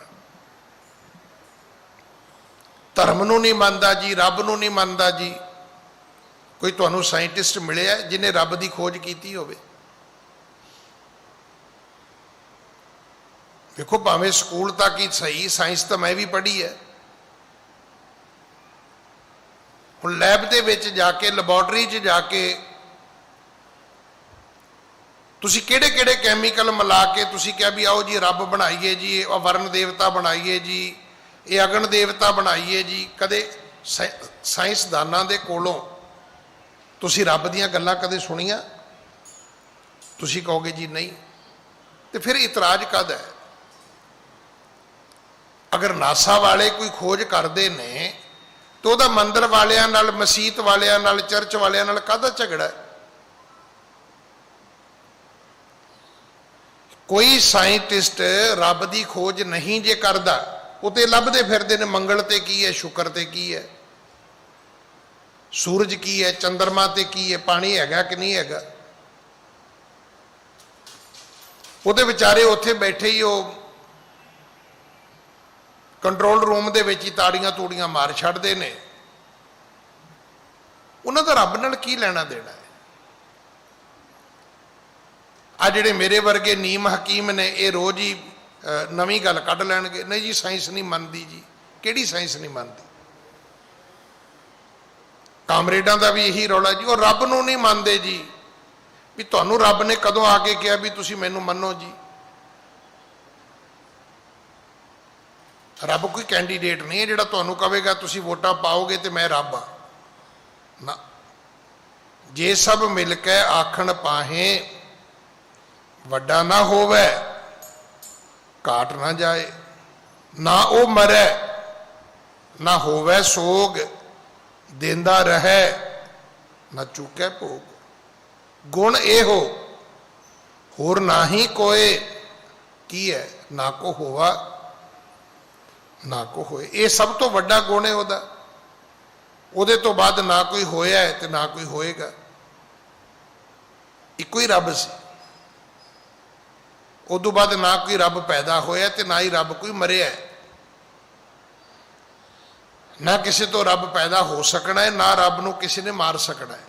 ਧਰਮ ਨੂੰ ਨਹੀਂ ਮੰਨਦਾ ਜੀ, ਰੱਬ ਨੂੰ ਨਹੀਂ ਮੰਨਦਾ ਜੀ। ਕੋਈ ਤੁਹਾਨੂੰ ਸਾਇੰਟਿਸਟ ਮਿਲਿਆ ਜਿਹਨੇ ਰੱਬ ਦੀ ਖੋਜ ਕੀਤੀ ਹੋਵੇ? ਦੇਖੋ, ਭਾਵੇਂ ਸਕੂਲ ਤੱਕ ਹੀ ਸਹੀ, ਸਾਇੰਸ ਤਾਂ ਮੈਂ ਵੀ ਪੜ੍ਹੀ ਹੈ। ਹੁਣ ਲੈਬ ਦੇ ਵਿੱਚ ਜਾ ਕੇ, ਲੈਬੋਰਟਰੀ 'ਚ ਜਾ ਕੇ ਤੁਸੀਂ ਕਿਹੜੇ ਕਿਹੜੇ ਕੈਮੀਕਲ ਮਿਲਾ ਕੇ ਤੁਸੀਂ ਕਿਹਾ ਵੀ ਆਓ ਜੀ ਰੱਬ ਬਣਾਈਏ ਜੀ, ਇਹ ਵਰਨ ਦੇਵਤਾ ਬਣਾਈਏ ਜੀ, ਇਹ ਅਗਨ ਦੇਵਤਾ ਬਣਾਈਏ ਜੀ। ਕਦੇ ਸਾਇੰਸਦਾਨਾਂ ਦੇ ਕੋਲੋਂ ਤੁਸੀਂ ਰੱਬ ਦੀਆਂ ਗੱਲਾਂ ਕਦੇ ਸੁਣੀਆਂ? ਤੁਸੀਂ ਕਹੋਗੇ ਜੀ ਨਹੀਂ। ਤੇ ਫਿਰ ਇਤਰਾਜ਼ ਕਾਹਦਾ ਹੈ? ਅਗਰ ਨਾਸਾ ਵਾਲੇ ਕੋਈ ਖੋਜ ਕਰਦੇ ਨੇ ਤਾਂ ਉਹਦਾ ਮੰਦਰ ਵਾਲਿਆਂ ਨਾਲ, ਮਸੀਤ ਵਾਲਿਆਂ ਨਾਲ, ਚਰਚ ਵਾਲਿਆਂ ਨਾਲ ਕਾਹਦਾ ਝਗੜਾ ਹੈ? ਕੋਈ ਸਾਇੰਟਿਸਟ ਰੱਬ ਦੀ ਖੋਜ ਨਹੀਂ ਜੇ ਕਰਦਾ, ਉਹ ਤੇ ਲੱਭਦੇ ਫਿਰਦੇ ਨੇ ਮੰਗਲ ਤੇ ਕੀ ਹੈ, ਸ਼ੁਕਰ ਤੇ ਕੀ ਹੈ, ਸੂਰਜ ਕੀ ਹੈ, ਚੰਦਰਮਾ ਤੇ ਕੀ ਹੈ, ਪਾਣੀ ਹੈਗਾ ਕਿ ਨਹੀਂ ਹੈਗਾ। ਉਹਦੇ ਵਿਚਾਰੇ ਉੱਥੇ ਬੈਠੇ ਹੀ ਉਹ ਕੰਟਰੋਲ ਰੂਮ ਦੇ ਵਿੱਚ ਹੀ ਤਾੜੀਆਂ ਤੂੜੀਆਂ ਮਾਰ ਛੱਡਦੇ ਨੇ। ਉਹਨਾਂ ਦਾ ਰੱਬ ਨਾਲ ਕੀ ਲੈਣਾ ਦੇਣਾ ਹੈ? ਆ ਜਿਹੜੇ ਮੇਰੇ ਵਰਗੇ ਨੀਮ ਹਕੀਮ ਨੇ, ਇਹ ਰੋਜ਼ ਹੀ ਨਵੀਂ ਗੱਲ ਕੱਢ ਲੈਣਗੇ। ਨਹੀਂ ਜੀ, ਸਾਇੰਸ ਨਹੀਂ ਮੰਨਦੀ ਜੀ। ਕਿਹੜੀ ਸਾਇੰਸ ਨਹੀਂ ਮੰਨਦੀ? ਕਾਮਰੇਡਾਂ ਦਾ ਵੀ ਇਹੀ ਰੌਲਾ ਜੀ, ਉਹ ਰੱਬ ਨੂੰ ਨਹੀਂ ਮੰਨਦੇ ਜੀ। ਵੀ ਤੁਹਾਨੂੰ ਰੱਬ ਨੇ ਕਦੋਂ ਆ ਕੇ ਕਿਹਾ ਵੀ ਤੁਸੀਂ ਮੈਨੂੰ ਮੰਨੋ ਜੀ? ਰੱਬ ਕੋਈ ਕੈਂਡੀਡੇਟ ਨਹੀਂ ਹੈ ਜਿਹੜਾ ਤੁਹਾਨੂੰ ਕਹੇਗਾ ਤੁਸੀਂ ਵੋਟਾਂ ਪਾਓਗੇ ਤੇ ਮੈਂ ਰੱਬ ਆ। ਨਾ, ਜੇ ਸਭ ਮਿਲ ਕੇ ਆਖਣ ਪਾਹੇ, ਵੱਡਾ ਨਾ ਹੋਵੇ ਘਾਟ ਨਾ ਜਾਏ, ਨਾ ਉਹ ਮਰੇ ਨਾ ਹੋਵੇ ਸੋਗ, ਦੇਂਦਾ ਰਹੇ ਨਾ ਚੁੱਕੇ ਭੋਗ। ਗੁਣ ਇਹੋ ਹੋਰ ਨਾਹੀ ਕੋਏ, ਕੀ ਹੈ? ਨਾ ਕੋ ਹੋਵਾ ਨਾ ਕੋ ਹੋਏ। ਇਹ ਸਭ ਤੋਂ ਵੱਡਾ ਗੁਣ ਹੈ ਉਹਦਾ। ਉਹਦੇ ਤੋਂ ਬਾਅਦ ਨਾ ਕੋਈ ਹੋਇਆ ਹੈ ਤੇ ਨਾ ਕੋਈ ਹੋਏਗਾ। ਇੱਕੋ ਹੀ ਰੱਬ ਸੀ। ਉਦੋਂ ਬਾਅਦ ਨਾ ਕੋਈ ਰੱਬ ਪੈਦਾ ਹੋਇਆ ਤੇ ਨਾ ਹੀ ਰੱਬ ਕੋਈ ਮਰਿਆ ਹੈ। ਨਾ ਕਿਸੇ ਤੋਂ ਰੱਬ ਪੈਦਾ ਹੋ ਸਕਣਾ ਹੈ, ਨਾ ਰੱਬ ਨੂੰ ਕਿਸੇ ਨੇ ਮਾਰ ਸਕਣਾ ਹੈ।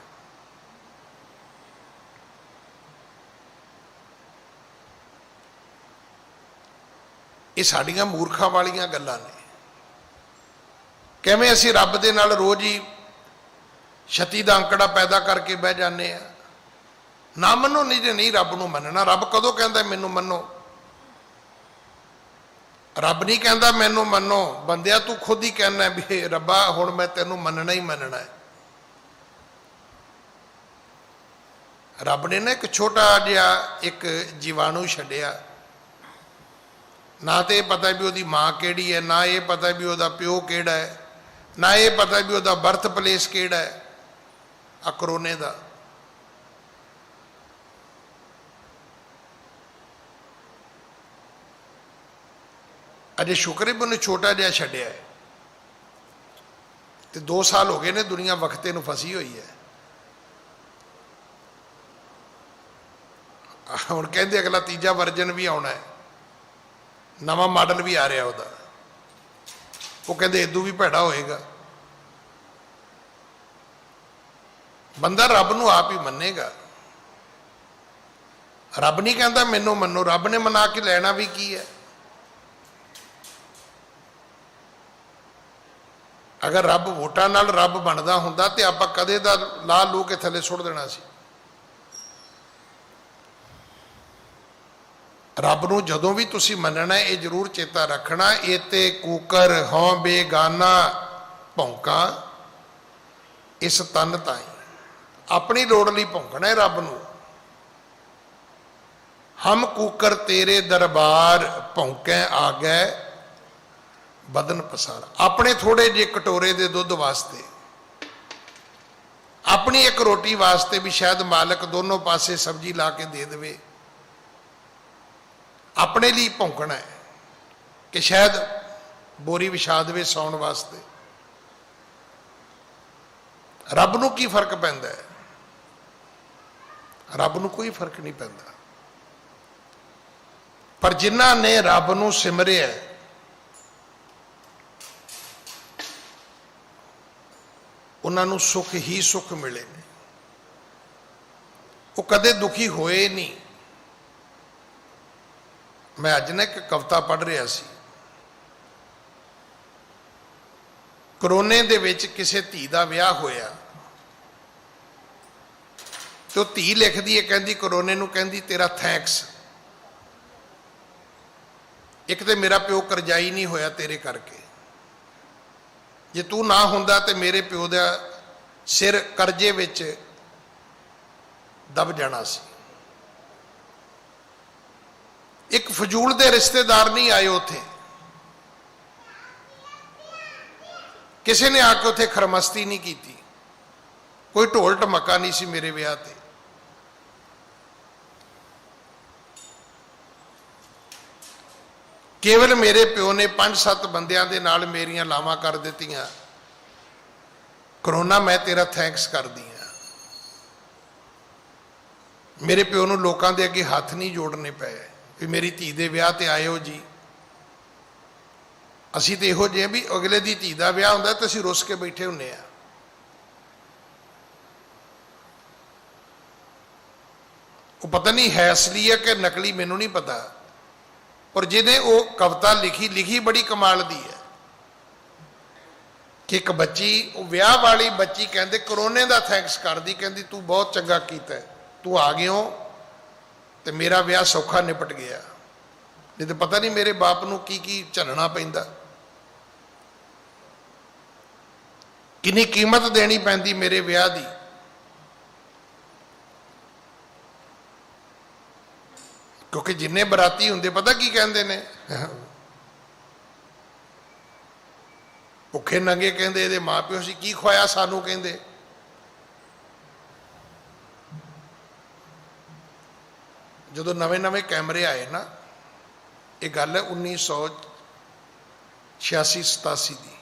ਇਹ ਸਾਡੀਆਂ ਮੂਰਖਾਂ ਵਾਲੀਆਂ ਗੱਲਾਂ ਨੇ। ਕਿਵੇਂ ਅਸੀਂ ਰੱਬ ਦੇ ਨਾਲ ਰੋਜ਼ ਹੀ 36 ਦਾ ਅੰਕੜਾ ਪੈਦਾ ਕਰਕੇ ਬਹਿ ਜਾਂਦੇ ਆ। ਨਾ ਮੰਨੋ, ਨਹੀਂ ਜੇ ਨਹੀਂ ਰੱਬ ਨੂੰ ਮੰਨਣਾ। ਰੱਬ ਕਦੋਂ ਕਹਿੰਦਾ ਮੈਨੂੰ ਮੰਨੋ? ਰੱਬ ਨਹੀਂ ਕਹਿੰਦਾ ਮੈਨੂੰ ਮੰਨੋ। ਬੰਦਿਆ, ਤੂੰ ਖੁਦ ਹੀ ਕਹਿਣਾ ਵੀ ਰੱਬਾ ਹੁਣ ਮੈਂ ਤੈਨੂੰ ਮੰਨਣਾ ਹੀ ਮੰਨਣਾ ਹੈ। ਰੱਬ ਨੇ ਨਾ ਇੱਕ ਛੋਟਾ ਜਿਹਾ ਇੱਕ ਜੀਵਾਣੂ ਛੱਡਿਆ। ਨਾ ਤੇ ਇਹ ਪਤਾ ਵੀ ਉਹਦੀ ਮਾਂ ਕਿਹੜੀ ਹੈ, ਨਾ ਇਹ ਪਤਾ ਵੀ ਉਹਦਾ ਪਿਓ ਕਿਹੜਾ ਹੈ, ਨਾ ਇਹ ਪਤਾ ਵੀ ਉਹਦਾ ਬਰਥ ਪਲੇਸ ਕਿਹੜਾ ਹੈ। ਆ ਕਰੋਨੇ ਦਾ ਅਜੇ ਸ਼ੁਕਰ ਹੈ ਉਹਨੇ ਛੋਟਾ ਜਿਹਾ ਛੱਡਿਆ ਹੈ। ਤੇ 2 ਸਾਲ ਹੋ ਗਏ ਨੇ ਦੁਨੀਆ ਵਕਤੇ ਨੂੰ ਫਸੀ ਹੋਈ ਹੈ। ਹੁਣ ਕਹਿੰਦੇ ਅਗਲਾ ਤੀਜਾ ਵਰਜਨ ਵੀ ਆਉਣਾ ਹੈ, ਨਵਾਂ ਮਾਡਲ ਵੀ ਆ ਰਿਹਾ ਉਹਦਾ। ਉਹ ਕਹਿੰਦੇ ਇਦੋਂ ਵੀ ਭੈੜਾ ਹੋਏਗਾ। ਬੰਦਾ ਰੱਬ ਨੂੰ ਆਪ ਹੀ ਮੰਨੇਗਾ। ਰੱਬ ਨਹੀਂ ਕਹਿੰਦਾ ਮੈਨੂੰ ਮੰਨੋ, ਰੱਬ ਨੇ ਮਨਾ ਕੇ ਲੈਣਾ ਵੀ ਕੀ ਹੈ। ਅਗਰ ਰੱਬ ਵੋਟਾਂ ਨਾਲ ਰੱਬ ਬਣਦਾ ਹੁੰਦਾ ਤੇ ਆਪਾਂ ਕਦੇ ਦਾ ਲਾ ਲੂ ਕੇ ਥੱਲੇ ਸੁੱਟ ਦੇਣਾ ਸੀ। ਰੱਬ ਨੂੰ ਜਦੋਂ ਵੀ ਤੁਸੀਂ ਮੰਨਣਾ ਇਹ ਜ਼ਰੂਰ ਚੇਤਾ ਰੱਖਣਾ, ਇਹ ਤੇ ਕੂਕਰ ਹਉ ਬੇਗਾਨਾ ਭੌਂਕਾ ਇਸ ਤਨ ਤਾਈ। ਆਪਣੀ ਲੋੜ ਲਈ ਭੌਂਕਣਾ ਹੈ ਰੱਬ ਨੂੰ। ਹਮ ਕੂਕਰ ਤੇਰੇ ਦਰਬਾਰ ਭੌਂਕੈ ਆ ਗਏ ਬਦਨ ਪਸਾਰ। ਆਪਣੇ ਥੋੜੇ ਜਿਹੇ ਕਟੋਰੇ ਦੇ ਦੁੱਧ ਵਾਸਤੇ, ਆਪਣੀ ਇੱਕ ਰੋਟੀ ਵਾਸਤੇ ਵੀ ਸ਼ਾਇਦ ਮਾਲਕ ਦੋਨੋਂ ਪਾਸੇ ਸਬਜ਼ੀ ਲਾ ਕੇ ਦੇ ਦੇਵੇ। ਆਪਣੇ ਲਈ ਭੌਂਕਣਾ ਹੈ ਕਿ ਸ਼ਾਇਦ ਬੋਰੀ ਵਿਛਾ ਦੇਵੇ ਸੌਣ ਵਾਸਤੇ। ਰੱਬ ਨੂੰ ਕੀ ਫਰਕ ਪੈਂਦਾ ਹੈ? ਰੱਬ ਨੂੰ ਕੋਈ ਫਰਕ ਨਹੀਂ ਪੈਂਦਾ। ਪਰ ਜਿਨ੍ਹਾਂ ਨੇ ਰੱਬ ਨੂੰ ਸਿਮਰਿਆ ਉਹਨਾਂ ਨੂੰ ਸੁੱਖ ਹੀ ਸੁੱਖ ਮਿਲੇ ਨੇ। ਉਹ ਕਦੇ ਦੁਖੀ ਹੋਏ ਨਹੀਂ। ਮੈਂ ਅੱਜ ਨਾ ਇੱਕ ਕਵਿਤਾ ਪੜ੍ਹ ਰਿਹਾ ਸੀ। ਕਰੋਨੇ ਦੇ ਵਿੱਚ ਕਿਸੇ ਧੀ ਦਾ ਵਿਆਹ ਹੋਇਆ ਤੇ ਉਹ ਧੀ ਲਿਖਦੀ ਹੈ, ਕਹਿੰਦੀ ਕਰੋਨੇ ਨੂੰ, ਕਹਿੰਦੀ ਤੇਰਾ ਥੈਂਕਸ। ਇੱਕ ਤੇ ਮੇਰਾ ਪਿਓ ਕਰਜ਼ਾਈ ਨਹੀਂ ਹੋਇਆ ਤੇਰੇ ਕਰਕੇ। ਜੇ ਤੂੰ ਨਾ ਹੁੰਦਾ ਤੇ ਮੇਰੇ ਪਿਓ ਦਾ ਸਿਰ ਕਰਜ਼ੇ ਵਿੱਚ ਦਬ ਜਾਣਾ ਸੀ। ਇੱਕ ਫਜ਼ੂਲ ਦੇ ਰਿਸ਼ਤੇਦਾਰ ਨਹੀਂ ਆਏ ਉੱਥੇ, ਕਿਸੇ ਨੇ ਆ ਕੇ ਉੱਥੇ ਖਰਮਸਤੀ ਨਹੀਂ ਕੀਤੀ, ਕੋਈ ਢੋਲ ਢਮੱਕਾ ਨਹੀਂ ਸੀ ਮੇਰੇ ਵਿਆਹ ਤੇ। ਕੇਵਲ ਮੇਰੇ ਪਿਓ ਨੇ 5-7 ਬੰਦਿਆਂ ਦੇ ਨਾਲ ਮੇਰੀਆਂ ਲਾਵਾਂ ਕਰ ਦਿੱਤੀਆਂ। ਕਰੋਨਾ ਮੈਂ ਤੇਰਾ ਥੈਂਕਸ ਕਰਦੀ ਹਾਂ। ਮੇਰੇ ਪਿਓ ਨੂੰ ਲੋਕਾਂ ਦੇ ਅੱਗੇ ਹੱਥ ਨਹੀਂ ਜੋੜਨੇ ਪਏ ਵੀ ਮੇਰੀ ਧੀ ਦੇ ਵਿਆਹ ਤੇ ਆਇਓ ਜੀ। ਅਸੀਂ ਤੇ ਇਹੋ ਜਿਹੇ ਵੀ ਅਗਲੇ ਦੀ ਧੀ ਦਾ ਵਿਆਹ ਹੁੰਦਾ ਤਾਂ ਅਸੀਂ ਰੁੱਸ ਕੇ ਬੈਠੇ ਹੁੰਨੇ ਆ। ਉਹ ਪਤਾ ਨਹੀਂ ਹੈ ਅਸਲੀ ਹੈ ਕਿ ਨਕਲੀ, ਮੈਨੂੰ ਨਹੀਂ ਪਤਾ। ਪਰ ਜਿਹਨੇ ਉਹ ਕਵਿਤਾ ਲਿਖੀ ਬੜੀ ਕਮਾਲ ਦੀ ਹੈ ਕਿ ਇੱਕ ਬੱਚੀ, ਉਹ ਵਿਆਹ ਵਾਲੀ ਬੱਚੀ, ਕਹਿੰਦੇ ਕਰੋਨੇ ਦਾ ਥੈਂਕਸ ਕਰਦੀ, ਕਹਿੰਦੀ ਤੂੰ ਬਹੁਤ ਚੰਗਾ ਕੀਤਾ, ਤੂੰ ਆ ਗਿਓ ਤੇ ਮੇਰਾ ਵਿਆਹ ਸੌਖਾ ਨਿਪਟ ਗਿਆ। ਨਹੀਂ ਤੇ ਪਤਾ ਨਹੀਂ ਮੇਰੇ ਬਾਪ ਨੂੰ ਕੀ ਕੀ ਝੱਲਣਾ ਪੈਂਦਾ, ਕਿੰਨੀ ਕੀਮਤ ਦੇਣੀ ਪੈਂਦੀ ਮੇਰੇ ਵਿਆਹ ਦੀ। ਕਿਉਂਕਿ ਜਿੰਨੇ ਬਰਾਤੀ ਹੁੰਦੇ ਪਤਾ ਕੀ ਕਹਿੰਦੇ ਨੇ, ਭੁੱਖੇ ਨੰਗੇ, ਕਹਿੰਦੇ ਇਹਦੇ ਮਾਂ ਪਿਓ ਸੀ ਕੀ ਖਵਾਇਆ ਸਾਨੂੰ, ਕਹਿੰਦੇ ਜਦੋਂ ਨਵੇਂ ਕੈਮਰੇ ਆਏ ਨਾ, ਇਹ ਗੱਲ ਹੈ 1986-87 ਦੀ,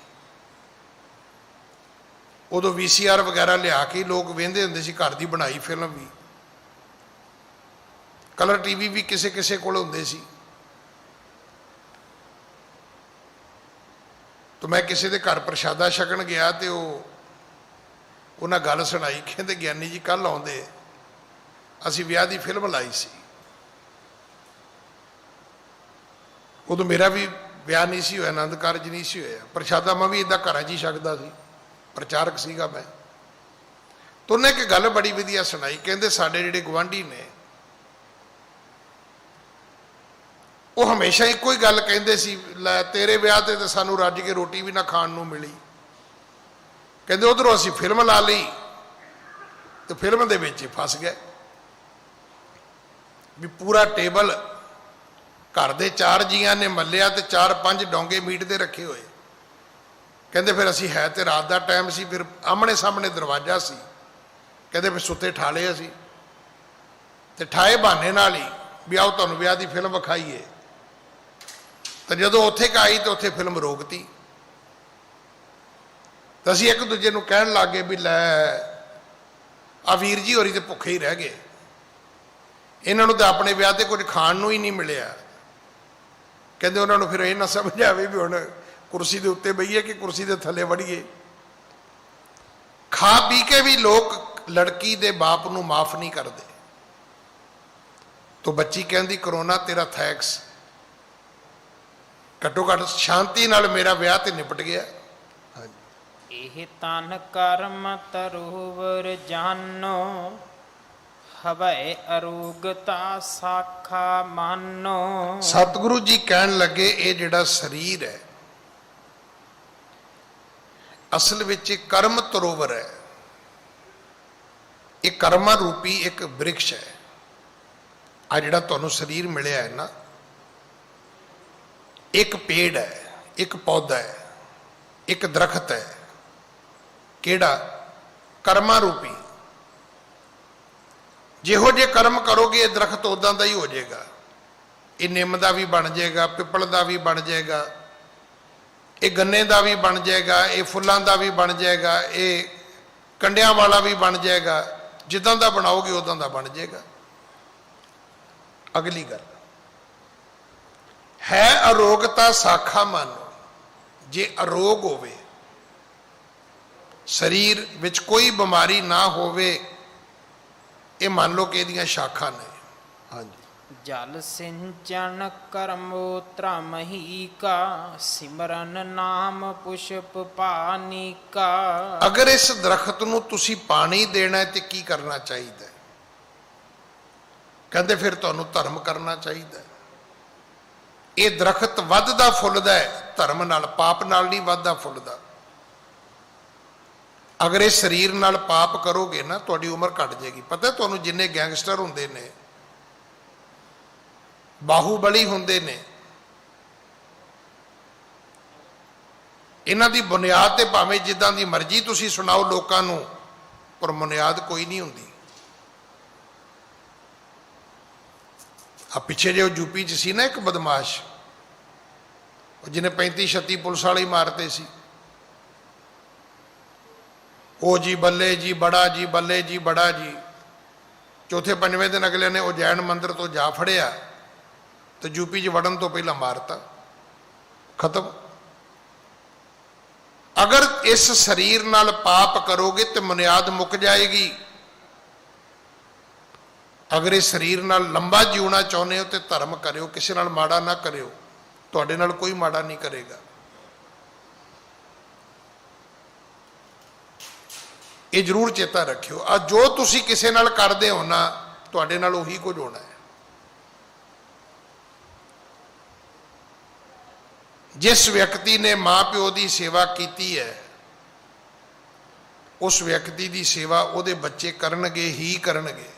ਉਦੋਂ VCR ਵਗੈਰਾ ਲਿਆ ਕੇ ਲੋਕ ਵੇਖਦੇ ਹੁੰਦੇ ਸੀ, ਘਰ ਦੀ ਬਣਾਈ ਫਿਲਮ ਵੀ, ਕਲਰ TV ਵੀ ਕਿਸੇ ਕਿਸੇ ਕੋਲ ਹੁੰਦੇ ਸੀ। ਤਾਂ ਮੈਂ ਕਿਸੇ ਦੇ ਘਰ ਪ੍ਰਸ਼ਾਦਾ ਛਕਣ ਗਿਆ ਤੇ ਉਹਨਾਂ ਗੱਲ ਸੁਣਾਈ, ਕਹਿੰਦੇ ਗਿਆਨੀ ਜੀ ਕੱਲ ਆਉਂਦੇ, ਅਸੀਂ ਵਿਆਹ ਦੀ ਫਿਲਮ ਲਾਈ ਸੀ। ਉਦੋਂ ਮੇਰਾ ਵੀ ਵਿਆਹ ਨਹੀਂ ਸੀ ਹੋਇਆ, ਆਨੰਦ ਕਾਰਜ ਨਹੀਂ ਸੀ ਹੋਇਆ, ਪ੍ਰਸ਼ਾਦਾ ਮੈਂ ਵੀ ਇੱਦਾਂ ਘਰਾਂ 'ਚ ਹੀ ਛਕਦਾ ਸੀ, ਪ੍ਰਚਾਰਕ ਸੀਗਾ ਮੈਂ। ਤਾਂ ਉਹਨੇ ਇੱਕ ਗੱਲ ਬੜੀ ਵਧੀਆ ਸੁਣਾਈ, ਕਹਿੰਦੇ ਸਾਡੇ ਜਿਹੜੇ ਗੁਆਂਢੀ ਨੇ ਉਹ ਹਮੇਸ਼ਾ ਇੱਕੋ ਹੀ ਗੱਲ ਕਹਿੰਦੇ ਸੀ, ਲੈ ਤੇਰੇ ਵਿਆਹ ਤੇ ਤਾਂ ਸਾਨੂੰ ਰੱਜ ਕੇ ਰੋਟੀ ਵੀ ਨਾ ਖਾਣ ਨੂੰ ਮਿਲੀ। ਕਹਿੰਦੇ ਉਧਰੋਂ ਅਸੀਂ ਫਿਲਮ ਲਾ ਲਈ ਤੇ ਫਿਲਮ ਦੇ ਵਿੱਚ ਹੀ ਫਸ ਗਏ ਵੀ ਪੂਰਾ ਟੇਬਲ ਘਰ ਦੇ 4 ਜੀਆਂ ਨੇ ਮੱਲਿਆ ਤੇ 4-5 ਡੋਂਗੇ ਮੀਟ ਦੇ ਰੱਖੇ ਹੋਏ। ਕਹਿੰਦੇ ਫਿਰ ਅਸੀਂ, ਹੈ ਤੇ ਰਾਤ ਦਾ ਟਾਈਮ ਸੀ, ਫਿਰ ਆਮਣੇ ਸਾਹਮਣੇ ਦਰਵਾਜ਼ਾ ਸੀ, ਕਹਿੰਦੇ ਫਿਰ ਸੁੱਤੇ ਠਾਲੇ ਅਸੀਂ ਤੇ ਠਾਏ ਬਹਾਨੇ ਨਾਲ ਹੀ ਵੀ ਆਓ ਤੁਹਾਨੂੰ ਵਿਆਹ ਦੀ ਫਿਲਮ ਵਿਖਾਈਏ। ਤਾਂ ਜਦੋਂ ਉੱਥੇ ਆਈ ਤਾਂ ਉੱਥੇ ਫਿਲਮ ਰੋਕਤੀ। ਤਾਂ ਅਸੀਂ ਇੱਕ ਦੂਜੇ ਨੂੰ ਕਹਿਣ ਲੱਗ ਗਏ ਵੀ ਲੈ ਆ ਵੀਰ ਜੀ ਹੋਰੀ ਤੇ ਭੁੱਖੇ ਹੀ ਰਹਿ ਗਏ, ਇਹਨਾਂ ਨੂੰ ਤਾਂ ਆਪਣੇ ਵਿਆਹ ਤੇ ਕੁਝ ਖਾਣ ਨੂੰ ਹੀ ਨਹੀਂ ਮਿਲਿਆ। ਕਹਿੰਦੇ ਉਹਨਾਂ ਨੂੰ ਫਿਰ ਇਹ ਨਾ ਸਮਝ ਆਵੇ ਵੀ ਹੁਣ ਕੁਰਸੀ ਦੇ ਉੱਤੇ ਬਈਏ ਕਿ ਕੁਰਸੀ ਦੇ ਥੱਲੇ ਵੜੀਏ। ਖਾ ਪੀ ਕੇ ਵੀ ਲੋਕ ਲੜਕੀ ਦੇ ਬਾਪ ਨੂੰ ਮਾਫ ਨਹੀਂ ਕਰਦੇ। ਤੋ ਬੱਚੀ ਕਹਿੰਦੀ ਕਰੋਨਾ ਤੇਰਾ ਥੈਂਕਸ, ਘੱਟੋ ਘੱਟ ਸ਼ਾਂਤੀ ਨਾਲ ਮੇਰਾ ਵਿਆਹ ਤੇ ਨਿਪਟ ਗਿਆ। ਇਹ ਤਨ ਕਰਮ ਤਰੋਵਰ ਜਾਨੋ, ਹਵੈ ਅਰੋਗਤਾ ਸਾਖਾ ਮਾਨੋ। ਸਤਿਗੁਰੂ ਜੀ ਕਹਿਣ ਲੱਗੇ ਇਹ ਜਿਹੜਾ ਸਰੀਰ ਹੈ ਅਸਲ ਵਿੱਚ ਇਹ ਕਰਮ ਤਰੋਵਰ ਹੈ। ਇਹ ਕਰਮਾਂ ਰੂਪੀ ਇੱਕ ਬ੍ਰਿਕਸ਼ ਹੈ। ਆ ਜਿਹੜਾ ਤੁਹਾਨੂੰ ਸਰੀਰ ਮਿਲਿਆ ਹੈ ਨਾ, ਇੱਕ ਪੇੜ ਹੈ, ਇੱਕ ਪੌਦਾ ਹੈ, ਇੱਕ ਦਰਖਤ ਹੈ। ਕਿਹੜਾ? ਕਰਮਾਂ ਰੂਪੀ। ਜਿਹੋ ਜੇ ਕਰਮ ਕਰੋਗੇ ਇਹ ਦਰਖਤ ਉਦਾਂ ਦਾ ਹੀ ਹੋ ਜਾਏਗਾ। ਇਹ ਨਿੰਮ ਦਾ ਵੀ ਬਣ ਜਾਏਗਾ, ਪਿੱਪਲ ਦਾ ਵੀ ਬਣ ਜਾਏਗਾ, ਇਹ ਗੰਨੇ ਦਾ ਵੀ ਬਣ ਜਾਏਗਾ, ਇਹ ਫੁੱਲਾਂ ਦਾ ਵੀ ਬਣ ਜਾਏਗਾ, ਇਹ ਕੰਡਿਆਂ ਵਾਲਾ ਵੀ ਬਣ ਜਾਏਗਾ। ਜਿੱਦਾਂ ਦਾ ਬਣਾਓਗੇ ਉਦਾਂ ਦਾ ਬਣ ਜਾਏਗਾ। ਅਗਲੀ ਗੱਲ ਹੈ ਅਰੋਗਤਾ ਸਾਖਾ ਮਾਨੋ। ਜੇ ਅਰੋਗ ਹੋਵੇ, ਸਰੀਰ ਵਿੱਚ ਕੋਈ ਬਿਮਾਰੀ ਨਾ ਹੋਵੇ, ਇਹ ਮੰਨ ਲਓ ਕਿ ਇਹਦੀਆਂ ਸ਼ਾਖਾ ਨੇ। ਹਾਂਜੀ। ਜਲ ਸਿੰਚਨ ਕਰਮੋ ਧਰਮਹੀ ਕਾ, ਸਿਮਰਨ ਨਾਮ ਪੁਸ਼ਪ ਪਾਨੀ ਕਾ। ਅਗਰ ਇਸ ਦਰਖਤ ਨੂੰ ਤੁਸੀਂ ਪਾਣੀ ਦੇਣਾ ਹੈ ਤੇ ਕੀ ਕਰਨਾ ਚਾਹੀਦਾ? ਕਹਿੰਦੇ ਫਿਰ ਤੁਹਾਨੂੰ ਧਰਮ ਕਰਨਾ ਚਾਹੀਦਾ। ਇਹ ਦਰਖਤ ਵੱਧਦਾ ਫੁੱਲਦਾ ਹੈ ਧਰਮ ਨਾਲ, ਪਾਪ ਨਾਲ ਨਹੀਂ ਵੱਧਦਾ ਫੁੱਲਦਾ। ਅਗਰ ਇਹ ਸਰੀਰ ਨਾਲ ਪਾਪ ਕਰੋਗੇ ਨਾ, ਤੁਹਾਡੀ ਉਮਰ ਘਟ ਜਾਏਗੀ। ਪਤਾ ਤੁਹਾਨੂੰ, ਜਿੰਨੇ ਗੈਂਗਸਟਰ ਹੁੰਦੇ ਨੇ, ਬਾਹੂਬਲੀ ਹੁੰਦੇ ਨੇ, ਇਹਨਾਂ ਦੀ ਬੁਨਿਆਦ ਤੇ ਭਾਵੇਂ ਜਿੱਦਾਂ ਦੀ ਮਰਜ਼ੀ ਤੁਸੀਂ ਸੁਣਾਓ ਲੋਕਾਂ ਨੂੰ, ਪਰ ਬੁਨਿਆਦ ਕੋਈ ਨਹੀਂ ਹੁੰਦੀ। ਆ ਪਿੱਛੇ ਜੇ ਯੂਪੀ 'ਚ ਸੀ ਨਾ ਇੱਕ ਬਦਮਾਸ਼, ਜਿਹਨੇ 35-36 ਪੁਲਿਸ ਵਾਲੇ ਮਾਰਤੇ ਸੀ। ਉਹ ਜੀ ਬੱਲੇ ਜੀ ਬੜਾ ਜੀ, ਬੱਲੇ ਜੀ ਬੜਾ ਜੀ। ਚੌਥੇ ਪੰਜਵੇਂ ਦਿਨ ਅਗਲੇ ਨੇ ਉਜੈਨ ਮੰਦਿਰ ਤੋਂ ਜਾ ਫੜਿਆ ਤੇ ਯੂਪੀ 'ਚ ਵੜਨ ਤੋਂ ਪਹਿਲਾਂ ਮਾਰਤਾ, ਖਤਮ। ਅਗਰ ਇਸ ਸਰੀਰ ਨਾਲ ਪਾਪ ਕਰੋਗੇ ਤੇ ਬੁਨਿਆਦ ਮੁੱਕ ਜਾਏਗੀ। ਅਗਰ ਇਸ ਸਰੀਰ ਨਾਲ ਲੰਬਾ ਜਿਉਣਾ ਚਾਹੁੰਦੇ ਹੋ ਤੇ ਧਰਮ ਕਰਿਓ, ਕਿਸੇ ਨਾਲ ਮਾੜਾ ਨਾ ਕਰਿਓ, ਤੁਹਾਡੇ ਨਾਲ ਕੋਈ ਮਾੜਾ ਨਹੀਂ ਕਰੇਗਾ। ਇਹ ਜ਼ਰੂਰ ਚੇਤਾ ਰੱਖਿਓ। ਆ ਜੋ ਤੁਸੀਂ ਕਿਸੇ ਨਾਲ ਕਰਦੇ ਹੋ ਨਾ, ਤੁਹਾਡੇ ਨਾਲ ਉਹੀ ਕੁਝ ਹੋਣਾ ਹੈ। ਜਿਸ ਵਿਅਕਤੀ ਨੇ ਮਾਂ ਪਿਓ ਦੀ ਸੇਵਾ ਕੀਤੀ ਹੈ, ਉਸ ਵਿਅਕਤੀ ਦੀ ਸੇਵਾ ਉਹਦੇ ਬੱਚੇ ਕਰਨਗੇ ਹੀ ਕਰਨਗੇ।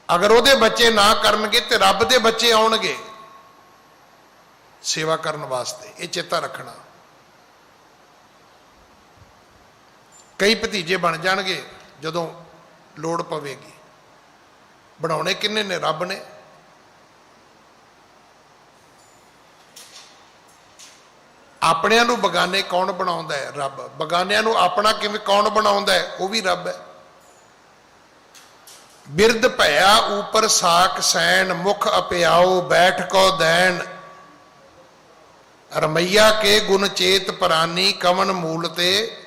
ਅਗਰ ਉਹਦੇ ਬੱਚੇ ਨਾ ਕਰਨਗੇ ਤੇ ਰੱਬ ਦੇ ਬੱਚੇ ਆਉਣਗੇ ਸੇਵਾ ਕਰਨ ਵਾਸਤੇ। ਇਹ ਚੇਤਾ ਰੱਖਣਾ। ਕਈ ਭਤੀਜੇ ਬਣ ਜਾਣਗੇ ਜਦੋਂ ਲੋੜ ਪਵੇਗੀ। ਬਣਾਉਣੇ ਕਿੰਨੇ ਨੇ? ਰੱਬ ਨੇ। ਆਪਣਿਆਂ ਨੂੰ ਬਗਾਨੇ ਕੌਣ ਬਣਾਉਂਦਾ ਹੈ? ਰੱਬ। ਬਗਾਨਿਆਂ ਨੂੰ ਆਪਣਾ ਕਿਵੇਂ ਕੌਣ ਬਣਾਉਂਦਾ ਹੈ? ਉਹ ਵੀ ਰੱਬ ਹੈ। ਬਿਰਧ ਭਇਆ ਉਪਰ ਸਾਕ ਸੈਨ, ਮੁਖ ਅਪਿਆਓ ਬੈਠ ਕੋ ਦੈਨ। ਰਮਈਆ ਕੇ ਗੁਣ ਚੇਤ ਪ੍ਰਾਨੀ, ਕਵਨ ਮੂਲ ਤੇ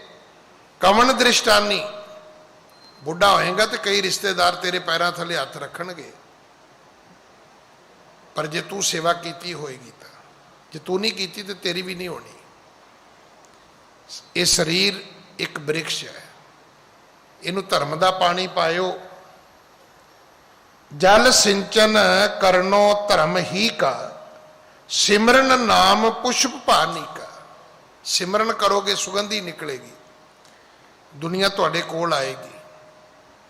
ਕਵਨ ਦ੍ਰਿਸ਼ਟਾਨੀ। ਬੁੱਢਾ ਹੋਏਗਾ ਤੇ ਕਈ ਰਿਸ਼ਤੇਦਾਰ ਤੇਰੇ ਪੈਰਾਂ ਥੱਲੇ ਹੱਥ ਰੱਖਣਗੇ, ਪਰ ਜੇ ਤੂੰ ਸੇਵਾ ਕੀਤੀ ਹੋਏਗੀ ਤਾਂ। ਜੇ ਤੂੰ ਨਹੀਂ ਕੀਤੀ ਤੇ ਤੇਰੀ ਵੀ ਨਹੀਂ ਹੋਣੀ। ਇਹ ਸਰੀਰ ਇੱਕ ਬ੍ਰਿਕਸ਼ ਹੈ, ਇਹਨੂੰ ਧਰਮ ਦਾ ਪਾਣੀ ਪਾਇਓ। ਜਲ ਸਿੰਚਨ ਕਰਨੋ ਧਰਮ ਹੀ ਕਾ, ਸਿਮਰਨ ਨਾਮ ਪੁਸ਼ਪ ਪਾਨੀ ਕਾ। ਸਿਮਰਨ ਕਰੋਗੇ ਸੁਗੰਧੀ ਨਿਕਲੇਗੀ, ਦੁਨੀਆ ਤੁਹਾਡੇ ਕੋਲ ਆਏਗੀ।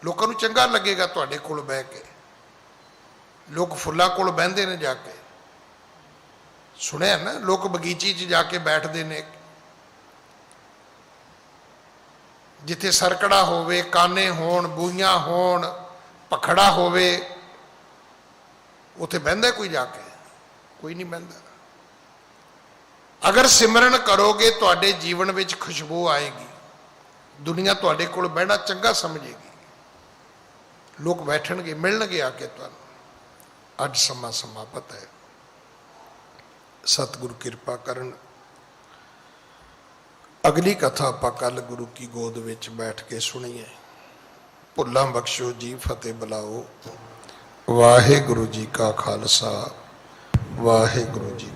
ਲੋਕਾਂ ਨੂੰ ਚੰਗਾ ਲੱਗੇਗਾ ਤੁਹਾਡੇ ਕੋਲ ਬਹਿ ਕੇ। ਲੋਕ ਫੁੱਲਾਂ ਕੋਲ ਬਹਿੰਦੇ ਨੇ ਜਾ ਕੇ, ਸੁਣਿਆ ਨਾ, ਲੋਕ ਬਗੀਚੀ 'ਚ ਜਾ ਕੇ ਬੈਠਦੇ ਨੇ, ਜਿੱਥੇ ਸਰਕੜਾ ਹੋਵੇ, ਕਾਨੇ ਹੋਣ, ਬੂਈਆਂ ਹੋਣ, ਪਖੜਾ ਹੋਵੇ, ਉੱਥੇ ਬਹਿੰਦਾ ਕੋਈ ਜਾ ਕੇ? ਕੋਈ ਨਹੀਂ ਬਹਿੰਦਾ। ਅਗਰ ਸਿਮਰਨ ਕਰੋਗੇ ਤੁਹਾਡੇ ਜੀਵਨ ਵਿੱਚ ਖੁਸ਼ਬੂ ਆਏਗੀ, ਦੁਨੀਆ ਤੁਹਾਡੇ ਕੋਲ ਬਹਿਣਾ ਚੰਗਾ ਸਮਝੇਗੀ, ਲੋਕ ਬੈਠਣਗੇ, ਮਿਲਣਗੇ ਆ ਕੇ ਤੁਹਾਨੂੰ। ਅੱਜ ਸਮਾਂ ਸਮਾਪਤ ਹੈ। ਸਤਿਗੁਰੂ ਕਿਰਪਾ ਕਰਨ। ਅਗਲੀ ਕਥਾ ਆਪਾਂ ਕੱਲ ਗੁਰੂ ਕੀ ਗੋਦ ਵਿੱਚ ਬੈਠ ਕੇ ਸੁਣੀਏ। ਭੁੱਲਾਂ ਬਖਸ਼ੋ ਜੀ, ਫਤਿਹ ਬੁਲਾਓ। ਵਾਹਿਗੁਰੂ ਜੀ ਕਾ ਖਾਲਸਾ, ਵਾਹਿਗੁਰੂ ਜੀ